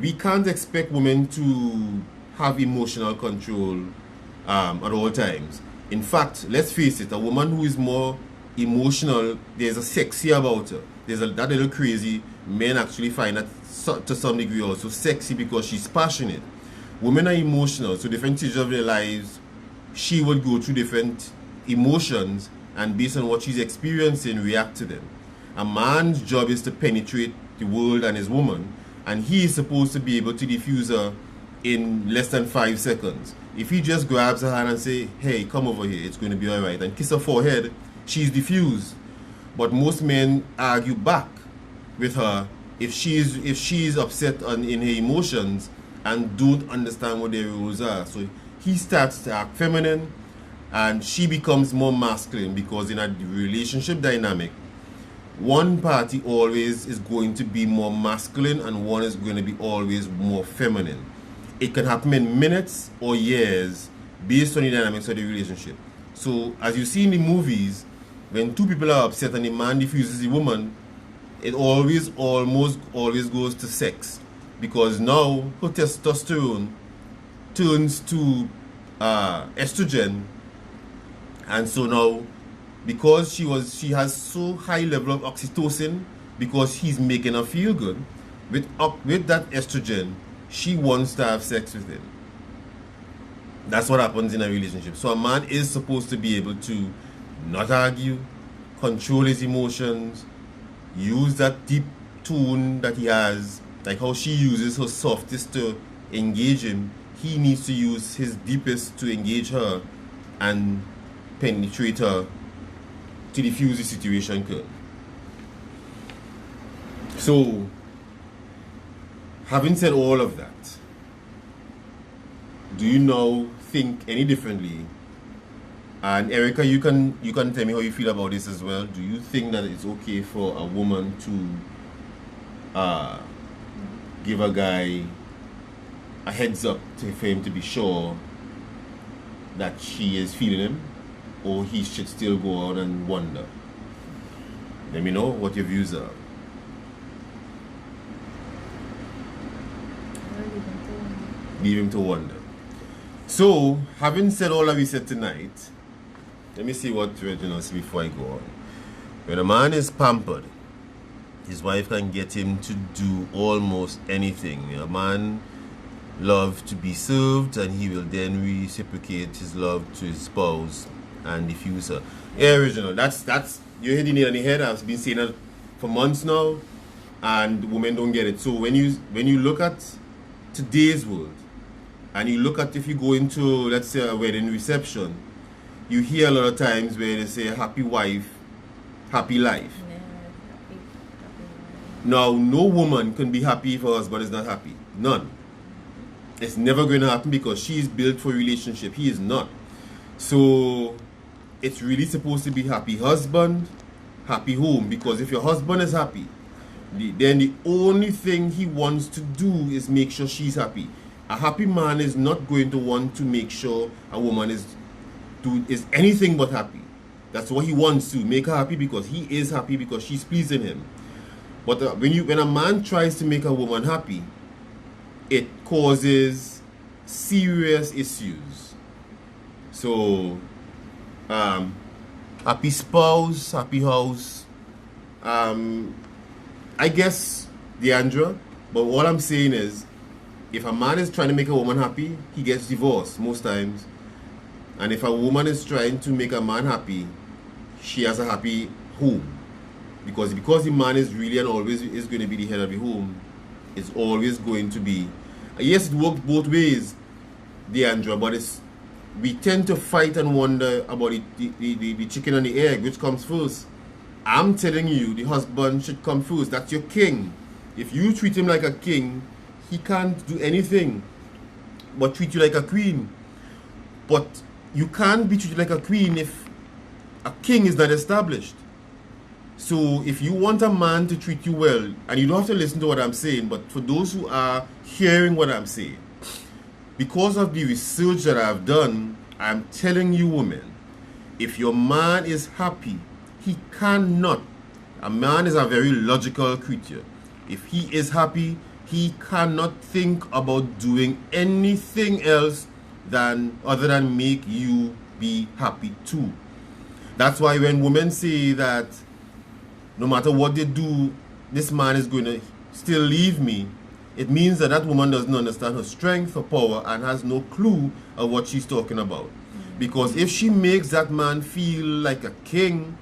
We can't expect women to have emotional control at all times. In fact, let's face it, a woman who is more emotional, there's a sexy about her. There's that little crazy. Men actually find that to some degree also sexy because she's passionate. Women are emotional, so different stages of their lives, she would go through different emotions, and based on what she's experiencing, react to them. A man's job is to penetrate the world and his woman, and he is supposed to be able to diffuse her in less than 5 seconds. If he just grabs her hand and say, hey, come over here, it's going to be alright, and kiss her forehead, she's diffused. But most men argue back with her if she's upset in her emotions and don't understand what their rules are. So he starts to act feminine, and she becomes more masculine, because in a relationship dynamic, one party always is going to be more masculine and one is going to be always more feminine. It can happen in minutes or years based on the dynamics of the relationship. So as you see in the movies, when two people are upset and the man diffuses the woman, it almost always goes to sex, because now her testosterone turns to estrogen, and so now, because she has so high level of oxytocin, because he's making her feel good with that estrogen, she wants to have sex with him. That's what happens in a relationship. So a man is supposed to be able to not argue, control his emotions, use that deep tone that he has, like how she uses her softest to engage him. He needs to use his deepest to engage her and penetrate her to diffuse the situation. So, having said all of that, do you now think any differently? And Erica, you can tell me how you feel about this as well. Do you think that it's okay for a woman to give a guy a heads up for him to be sure that she is feeling him, or he should still go out and wonder? Let me know what your views are. Leave him to wonder. So, having said all that we said tonight, let me see what Reginald said before I go on. When a man is pampered, his wife can get him to do almost anything. A man loves to be served, and he will then reciprocate his love to his spouse and diffuse her. Yeah, Reginald, that's you hit the nail on the head. I've been saying that for months now, and women don't get it. So when you look at today's world, and you look at, if you go into, let's say, a wedding reception, you hear a lot of times where they say, happy wife, happy life. Yeah, happy life. Now, no woman can be happy if her husband is not happy. None. It's never going to happen, because she is built for relationship. He is not. So, it's really supposed to be happy husband, happy home. Because if your husband is happy, then the only thing he wants to do is make sure she's happy. A happy man is not going to want to make sure a woman is anything but happy. That's what he wants to, make her happy, because he is happy, because she's pleasing him. But when a man tries to make a woman happy, it causes serious issues. So, happy spouse, happy house. I guess, Deandra, but what I'm saying is, if a man is trying to make a woman happy, he gets divorced most times. And if a woman is trying to make a man happy, she has a happy home. Because the man is really and always is going to be the head of the home, it's always going to be. Yes, it works both ways, Deandra, but we tend to fight and wonder about the chicken and the egg, which comes first. I'm telling you, the husband should come first. That's your king. If you treat him like a king, he can't do anything but treat you like a queen. But you can't be treated like a queen if a king is not established. So if you want a man to treat you well, and you don't have to listen to what I'm saying, but for those who are hearing what I'm saying, because of the research that I've done, I'm telling you women, if your man is happy, he cannot. A man is a very logical creature. If he is happy, he cannot think about doing anything else other than make you be happy too. That's why when women say that no matter what they do, this man is going to still leave me, it means that that woman doesn't understand her strength, her power, and has no clue of what she's talking about. Because if she makes that man feel like a king,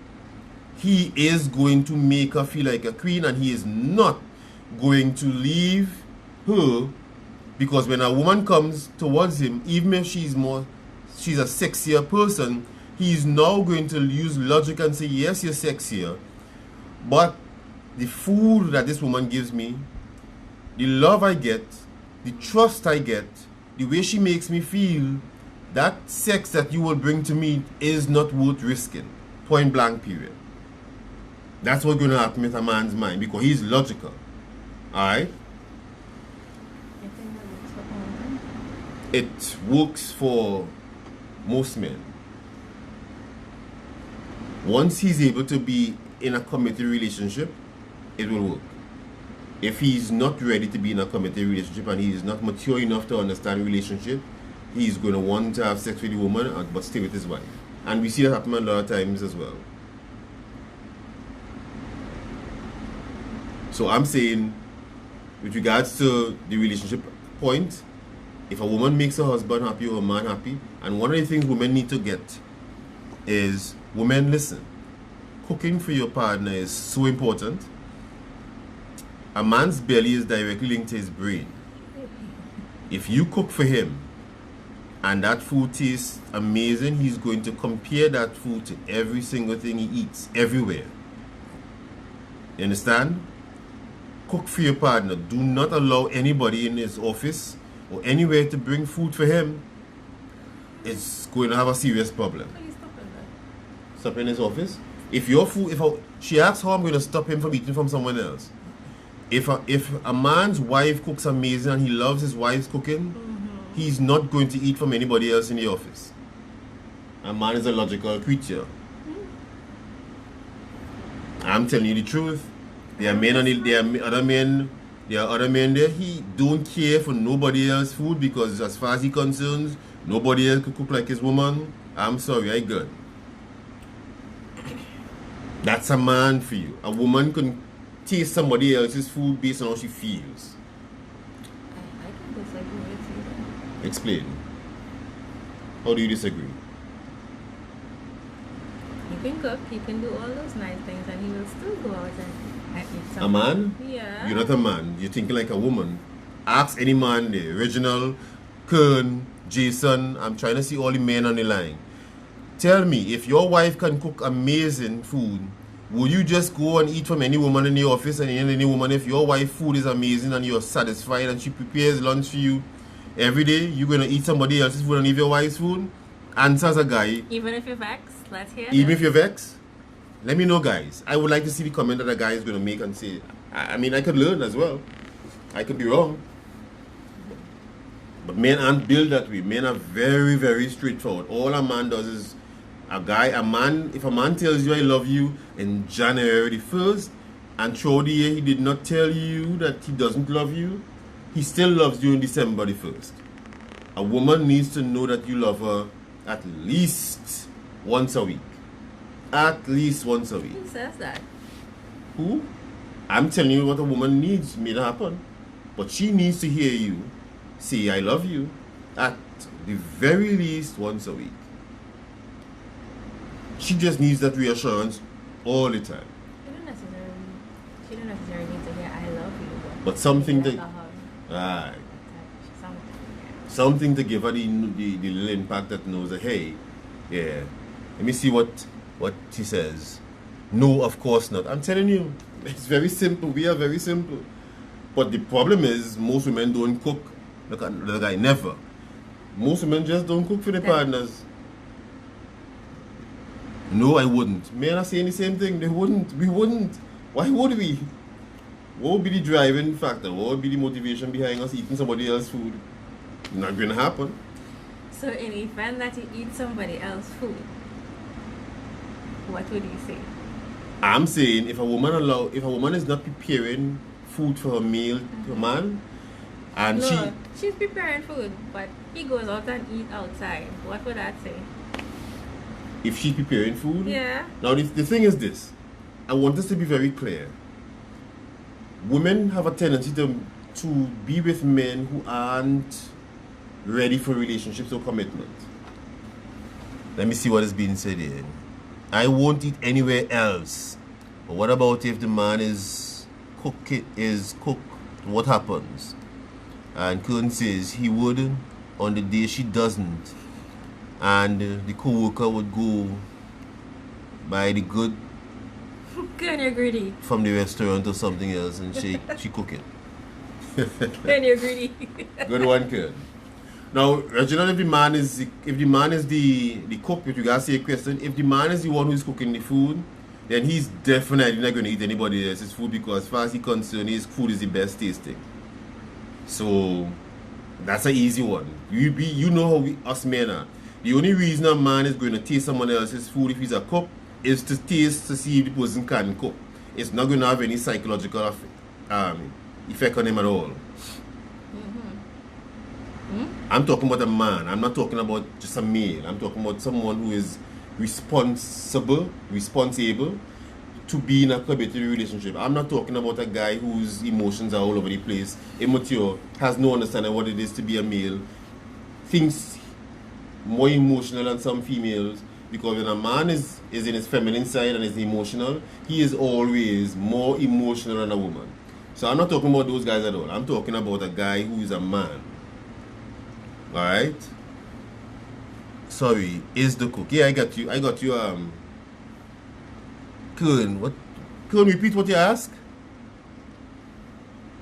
he is going to make her feel like a queen, and he is not going to leave her. Because when a woman comes towards him, even if she's a sexier person, he's now going to use logic and say, yes, you're sexier, but the food that this woman gives me, the love I get, the trust I get, the way she makes me feel, that sex that you will bring to me is not worth risking. Point blank, period. That's what's going to happen with a man's mind, because he's logical. Alright? It works for most men. Once he's able to be in a committed relationship, it will work. If he's not ready to be in a committed relationship and he is not mature enough to understand relationship, he's going to want to have sex with the woman but stay with his wife. And we see that happen a lot of times as well. So I'm saying, with regards to the relationship point, if a woman makes her husband happy or a man happy, and one of the things women need to get is, women, listen, cooking for your partner is so important. A man's belly is directly linked to his brain. If you cook for him and that food tastes amazing, he's going to compare that food to every single thing he eats, everywhere. You understand? Cook for your partner. Do not allow anybody in his office or anywhere to bring food for him. It's going to have a serious problem. Why are you stopping that? Stop in his office? If your food, she asks how I'm going to stop him from eating from someone else. If a man's wife cooks amazing and he loves his wife's cooking, he's not going to eat from anybody else in the office. A man is a logical creature. I'm telling you the truth. There are men and there are other men there. He don't care for nobody else's food because as far as he concerns, nobody else could cook like his woman. I'm sorry, I good. That's a man for you. A woman can taste somebody else's food based on how she feels. I can disagree with you. Explain. How do you disagree? You can cook, he can do all those nice things, and he will still go out and eat something. A man? Yeah. You're not a man. You're thinking like a woman. Ask any man there. Reginald, Kern, Jason. I'm trying to see all the men on the line. Tell me, if your wife can cook amazing food, will you just go and eat from any woman in the office and any woman? If your wife's food is amazing and you're satisfied and she prepares lunch for you every day, you're going to eat somebody else's food and leave your wife's food? Answer as a guy. Even if you're vexed, let's hear Even this. if you're vexed? Let me know, guys. I would like to see the comment that a guy is going to make and say, I mean, I could learn as well. I could be wrong. But men aren't built that way. Men are very, very straightforward. All a man does is, if a man tells you I love you in January the 1st, and throughout the year he did not tell you that he doesn't love you, he still loves you on December the 1st. A woman needs to know that you love her at least once a week. At least once a week. Who says that? Who? I'm telling you what a woman needs made happen. But she needs to hear you say I love you at the very least once a week. She just needs that reassurance all the time. She don't necessarily need to hear I love you. But something like to, a hug. right, Something. Yeah. something to give her the little impact that knows that, hey, yeah, let me see what she says. No, of course not. I'm telling you, it's very simple. We are very simple. But the problem is, most women don't cook. Look at the guy, never. Most women just don't cook for their partners. No, I wouldn't. Men are saying the same thing. They wouldn't. We wouldn't. Why would we? What would be the driving factor? What would be the motivation behind us eating somebody else's food? Not going to happen. So in the event that you eat somebody else's food, what would you say? I'm saying if a woman is not preparing food for her meal, her man, and No, she's preparing food, but he goes out and eat outside. What would that say? if she's preparing food. Yeah. Now the thing is this. I want this to be very clear. Women have a tendency to be with men who aren't ready for relationships or commitment. Let me see what is being said here. I won't eat anywhere else. But what about if the man is cooked? What happens? And Kern says he would on the day she doesn't. And the co-worker would go buy the good Kern, you're greedy. from the restaurant or something else and she cook it. Kern, you're greedy. Good one, Kern. Now, Reginald, if the man is the cook, with regards to your question, if the man is the one who's cooking the food, then he's definitely not going to eat anybody else's food because as far as he's concerned, his food is the best tasting. So that's an easy one. You know how us men are. The only reason a man is going to taste someone else's food if he's a cook is to taste to see if the person can cook. It's not going to have any psychological effect on him at all. I'm talking about a man. I'm not talking about just a male. I'm talking about someone who is responsible to be in a committed relationship. I'm not talking about a guy whose emotions are all over the place, immature, has no understanding of what it is to be a male, thinks more emotional than some females, because when a man is in his feminine side and is emotional, he is always more emotional than a woman. So I'm not talking about those guys at all. I'm talking about a guy who is a man. Alright? Sorry, is the cook. Yeah, I got you. Kern, what? Kern, repeat what you ask.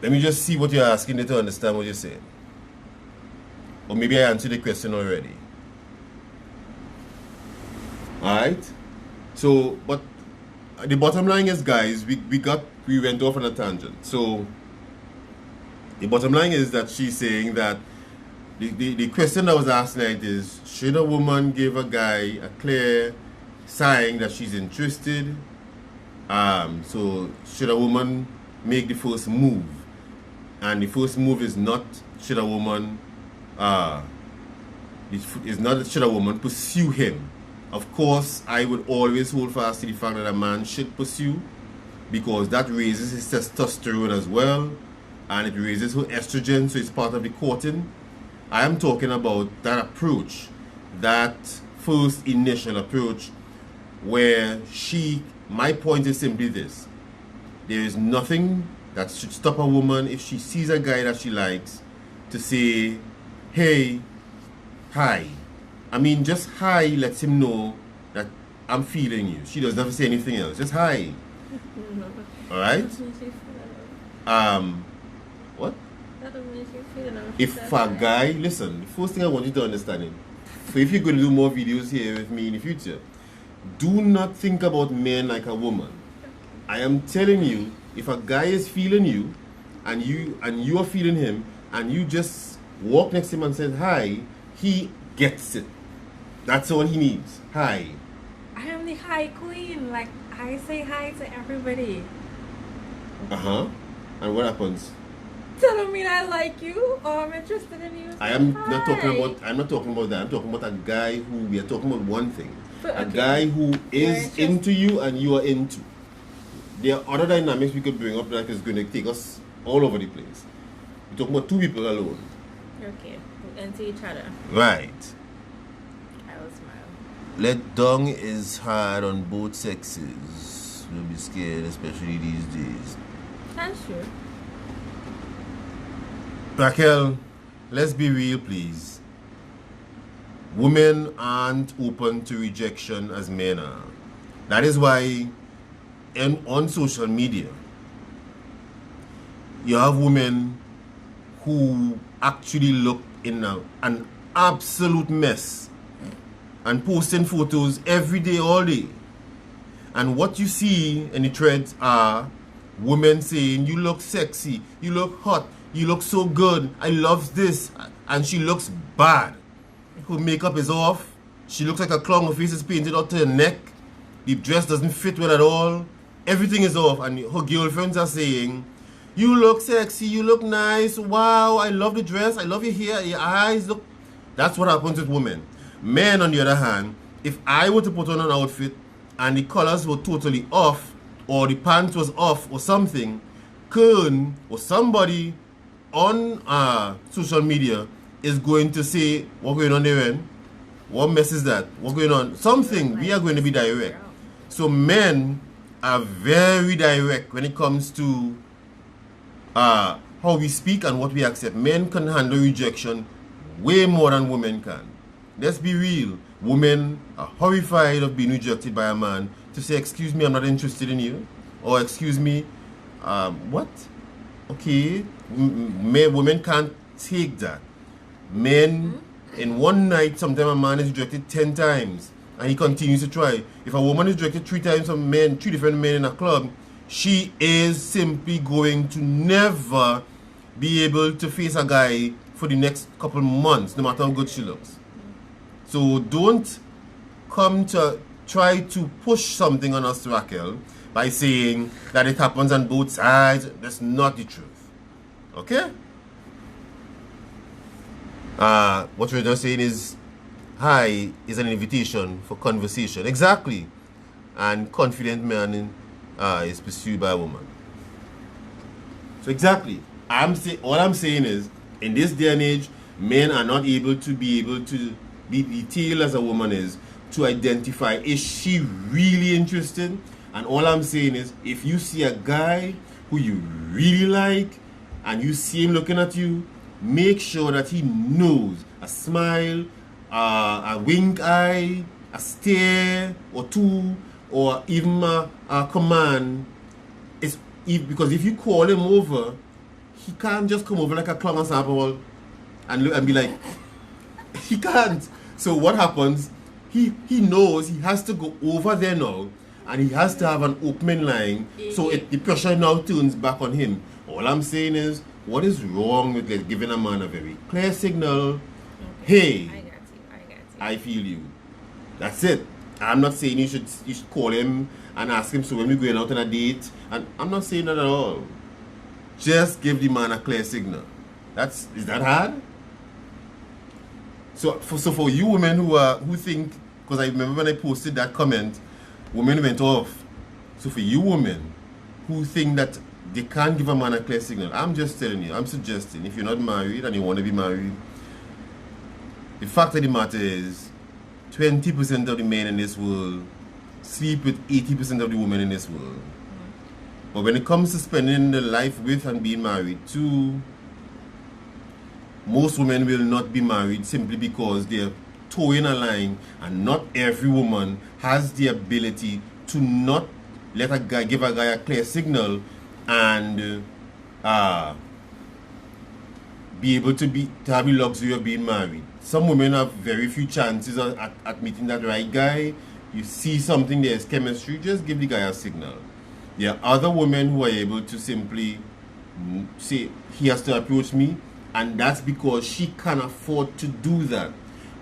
Let me just see what you're asking to understand what you're saying. Or maybe I answered the question already. Alright? So, but the bottom line is, guys, we went off on a tangent. So, the bottom line is that she's saying that the question that was asked tonight is, should a woman give a guy a clear sign that she's interested? So should a woman make the first move? And the first move is not should a woman should a woman pursue him. Of course, I would always hold fast to the fact that a man should pursue, because that raises his testosterone as well, and it raises her estrogen, so it's part of the courting. I am talking about that approach, that first initial approach, where my point is simply this: there is nothing that should stop a woman, if she sees a guy that she likes, to say, hey, hi. I mean, just hi lets him know that I'm feeling you. She doesn't have to say anything else, just hi. Alright? What? If a guy, listen, the first thing I want you to understand is, so if you're going to do more videos here with me in the future, do not think about men like a woman. I am telling you, if a guy is feeling you, and you are feeling him, and you just walk next to him and say hi, he gets it. That's all he needs. Hi. I am the hi queen. Like, I say hi to everybody. And what happens? Tell me I like you or I'm interested in you. I'm Hi. not talking about that. I'm talking about a guy who, we are talking about one thing. But, A okay. guy who is interested. into you and you are into. There are other dynamics we could bring up that is going to take us all over the place. We're talking about two people alone. Okay. Into each other. Right. I will smile. Let down is hard on both sexes. Don't be scared, especially these days. That's true. Raquel, let's be real, please. Women aren't open to rejection as men are. That is why on social media, you have women who actually look in an absolute mess and posting photos every day, all day. And what you see in the threads are women saying, you look sexy, you look hot, you look so good, I love this. And she looks bad. Her makeup is off. She looks like a clown. Her face is painted out to her neck. The dress doesn't fit well at all. Everything is off. And her girlfriends are saying, you look sexy, you look nice, wow, I love the dress, I love your hair, your eyes look. That's what happens with women. Men, on the other hand, if I were to put on an outfit and the colors were totally off, or the pants was off or something, Kern or somebody on social media is going to say, what going on there, man? What mess is that? What going on? Something. We are going to be direct. So men are very direct when it comes to how we speak and what we accept. Men can handle rejection way more than women can. Let's be real. Women are horrified of being rejected by a man to say, excuse me, I'm not interested in you. Or excuse me, what? Okay. Women can't take that. Men, in one night, sometimes a man is rejected 10 times and he continues to try. If a woman is rejected 3 times from men, 3 different men in a club, she is simply going to never be able to face a guy for the next couple months, no matter how good she looks. So don't come to try to push something on us, Raquel, by saying that it happens on both sides. That's not the truth. Okay? What we're just saying is, hi is an invitation for conversation. Exactly. And confident man is pursued by a woman. So exactly. All I'm saying is, in this day and age, men are not able to be detailed as a woman is to identify, is she really interested? And all I'm saying is, if you see a guy who you really like and you see him looking at you, make sure that he knows a smile, a wink eye, a stare or two, or even a command. Because if you call him over, he can't just come over like a clown sample and be like, he can't. So what happens? He knows he has to go over there now, and he has to have an opening line. So the pressure now turns back on him. All I'm saying is, what is wrong with giving a man a very clear signal? Hey, I got you. I feel you. That's it. I'm not saying you should call him and ask him, so when we're going out on a date, and I'm not saying that at all. Just give the man a clear signal. Is that hard? So for you women who think, because I remember when I posted that comment, women went off. So for you women who think that they can't give a man a clear signal, I'm just telling you, I'm suggesting, if you're not married and you want to be married, the fact of the matter is, 20% of the men in this world sleep with 80% of the women in this world. But when it comes to spending the life with and being married to, most women will not be married simply because they're towing a line, and not every woman has the ability to not let a guy give a guy a clear signal and be able to have the luxury of being married. Some women have very few chances at meeting that right guy. You see something, there's chemistry, just give the guy a signal. There are other women who are able to simply say, he has to approach me, and that's because she can afford to do that.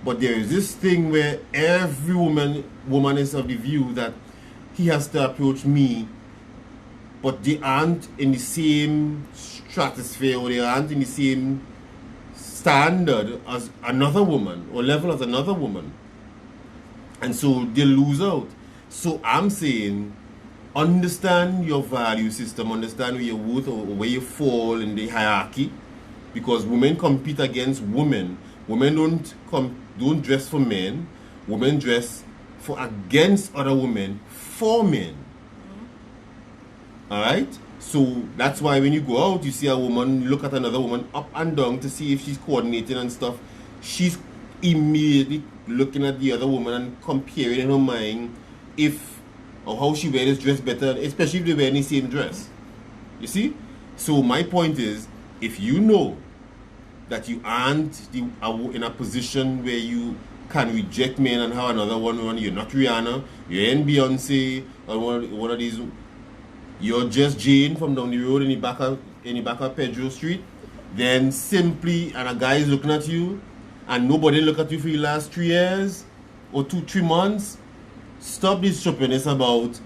But there is this thing where every woman is of the view that he has to approach me, but they aren't in the same stratosphere, or they aren't in the same standard as another woman or level as another woman, and so they lose out. So I'm saying, understand your value system, understand where you're worth or where you fall in the hierarchy, because women compete against women. Women don't dress for men. Women dress against other women for men. All right. So that's why when you go out, you see a woman, look at another woman up and down to see if she's coordinating and stuff. She's immediately looking at the other woman and comparing in her mind if or how she wear this dress better, especially if they wear the same dress. You see? So my point is, if you know that you aren't in a position where you can reject men and have another one, you're not Rihanna, you're in Beyonce, or one of these, you're just Jane from down the road in the back of Pedro Street, then simply, and a guy is looking at you, and nobody look at you for the last 3 years, or 3 months, stop this stupidness about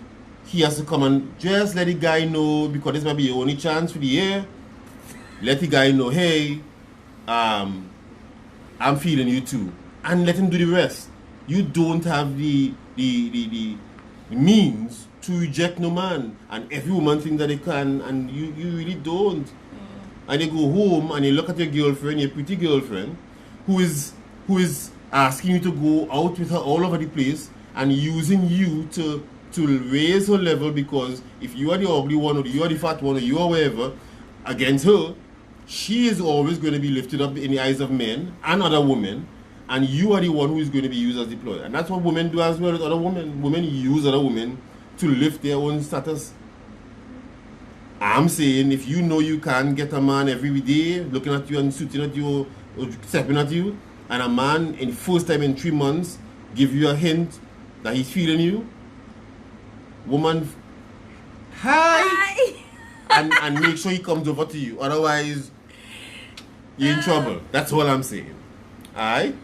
he has to come and just let the guy know, because this might be your only chance for the year. Let the guy know, hey, I'm feeling you too. And let him do the rest. You don't have the means to reject no man. And every woman thinks that they can, and you really don't. And they go home and you look at your girlfriend, your pretty girlfriend, who is asking you to go out with her all over the place and using you to raise her level, because if you are the ugly one, or you are the fat one, or you are whatever, against her, she is always going to be lifted up in the eyes of men and other women, and you are the one who is going to be used as the ploy. And that's what women do as well with other women. Women use other women to lift their own status. I'm saying, if you know you can get a man every day looking at you and shooting at you or stepping at you, and a man in the first time in 3 months give you a hint that he's feeling you, woman, hi. and make sure he comes over to you. Otherwise, you're in trouble. That's all I'm saying. Alright?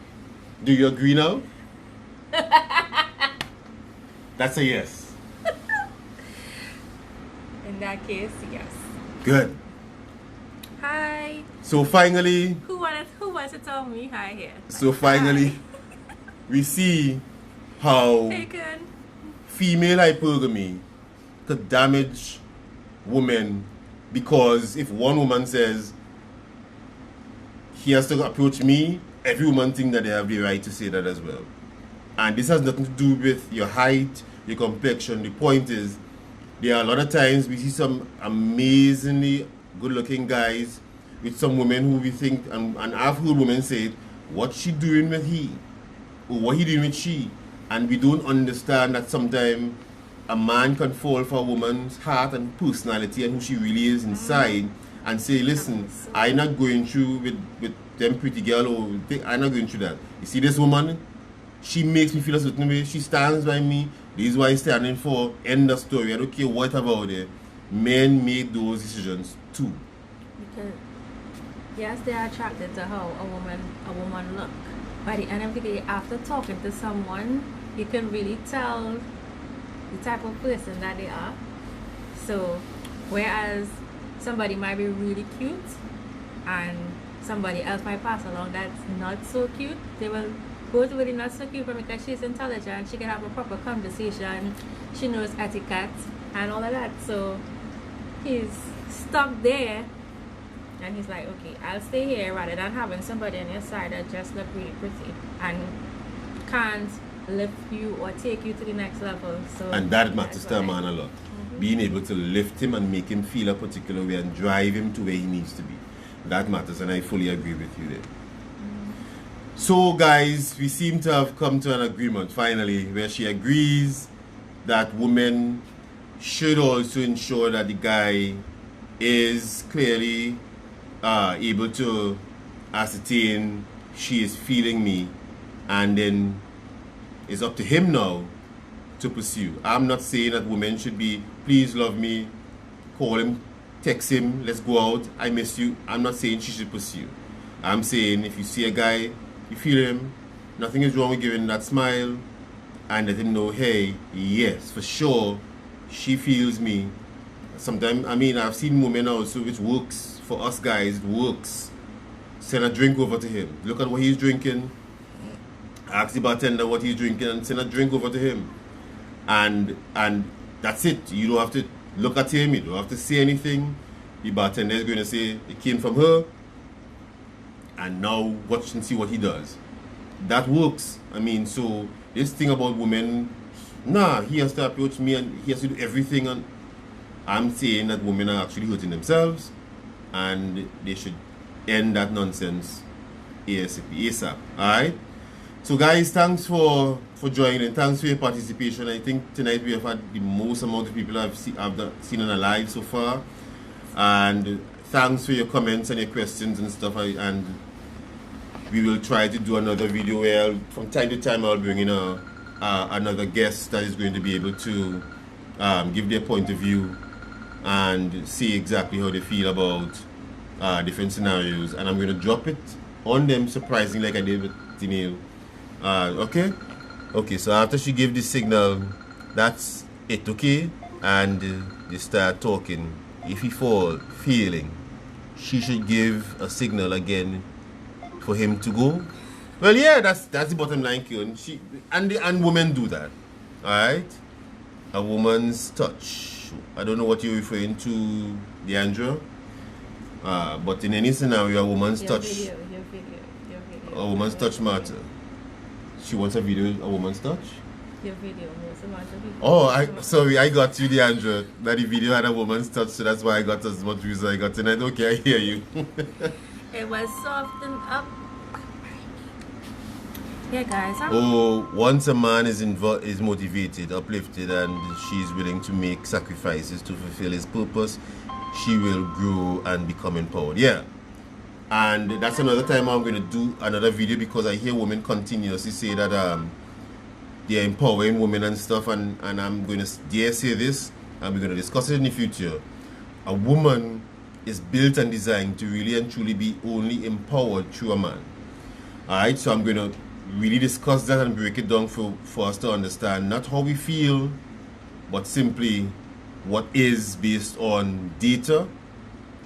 Do you agree now? That's a yes. In that case, yes. Good. Hi. So finally, Who wants to tell me hi here? so finally, we see how Taken. female hypergamy could damage women, because if one woman says he has to approach me, every woman thinks that they have the right to say that as well. And this has nothing to do with your height, your complexion. The point is, there are a lot of times we see some amazingly good looking guys with some women who we think, and I've heard women say, what's she doing with he? Or what he doing with she? And we don't understand that sometimes a man can fall for a woman's heart and personality and who she really is inside, and say, listen, I'm not going through with them pretty girl, or I'm not going through that. You see this woman? She makes me feel a certain way. She stands by me. This is what I'm standing for. End of story. I don't care what about it. Men make those decisions too. Because yes, they are attracted to how a woman look. By the end of the day, after talking to someone, you can really tell the type of person that they are. So, whereas somebody might be really cute and somebody else might pass along that's not so cute, they will go to the not so cute one because she's intelligent, she can have a proper conversation, she knows etiquette and all of that. So he's stuck there and he's like, okay, I'll stay here rather than having somebody on your side that just look really pretty and can't lift you or take you to the next level. So And that matters to a man a lot. Being able to lift him and make him feel a particular way and drive him to where he needs to be. That matters, and I fully agree with you there. So guys, we seem to have come to an agreement finally, where she agrees that women should also ensure that the guy is clearly able to ascertain she is feeling me, and then it's up to him now to pursue. I'm not saying that women should be, please love me, call him, text him, let's go out, I miss you. I'm not saying she should pursue. I'm saying if you see a guy, you feel him, nothing is wrong with giving that smile and let him know, hey, yes, for sure, she feels me. Sometimes, I mean, I've seen women also, which works for us guys, it works. Send a drink over to him. Look at what he's drinking. Ask the bartender what he's drinking and send a drink over to him. And that's it. You don't have to look at him, you don't have to say anything. The bartender is going to say it came from her, and now watch and see what he does. That works. I mean, so this thing about women, he has to approach me and he has to do everything, and I'm saying that women are actually hurting themselves and they should end that nonsense ASAP. Alright? So guys, thanks for joining. Thanks for your participation. I think tonight we have had the most amount of people I've seen on a live so far. And thanks for your comments and your questions and stuff. And we will try to do another video where from time to time I'll bring in another guest that is going to be able to give their point of view and see exactly how they feel about different scenarios. And I'm going to drop it on them, surprisingly, like I did with Danielle. Okay, so after she gave the signal, that's it, okay? And they start talking. If he fall feeling, she should give a signal again for him to go. Well, yeah, that's the bottom line, Kion. And women do that, all right? A woman's touch. I don't know what you're referring to, Deandra, but in any scenario, a woman's touch. Your video. A woman's touch matter. She wants a video, a woman's touch? Your video, most of video. Oh, sorry, I got you, Deandra. That the video had a woman's touch, so that's why I got as much views as I got tonight. Okay, I hear you. It was softened up. Yeah, guys. Once a man is motivated, uplifted, and she's willing to make sacrifices to fulfill his purpose, she will grow and become empowered. Yeah. And that's another time I'm going to do another video, because I hear women continuously say that they're empowering women and stuff, and I'm going to dare say this, and we're going to discuss it in the future. A woman is built and designed to really and truly be only empowered through a man. Alright, so I'm going to really discuss that and break it down for us to understand not how we feel, but simply what is based on data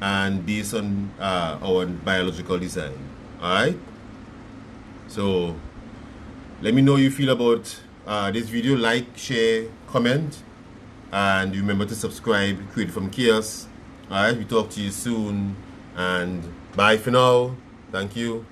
and based on our biological design. Alright, so let me know how you feel about this video. Like, share, comment, and remember to subscribe. Created from Chaos. Alright, we talk to you soon, and bye for now. Thank you.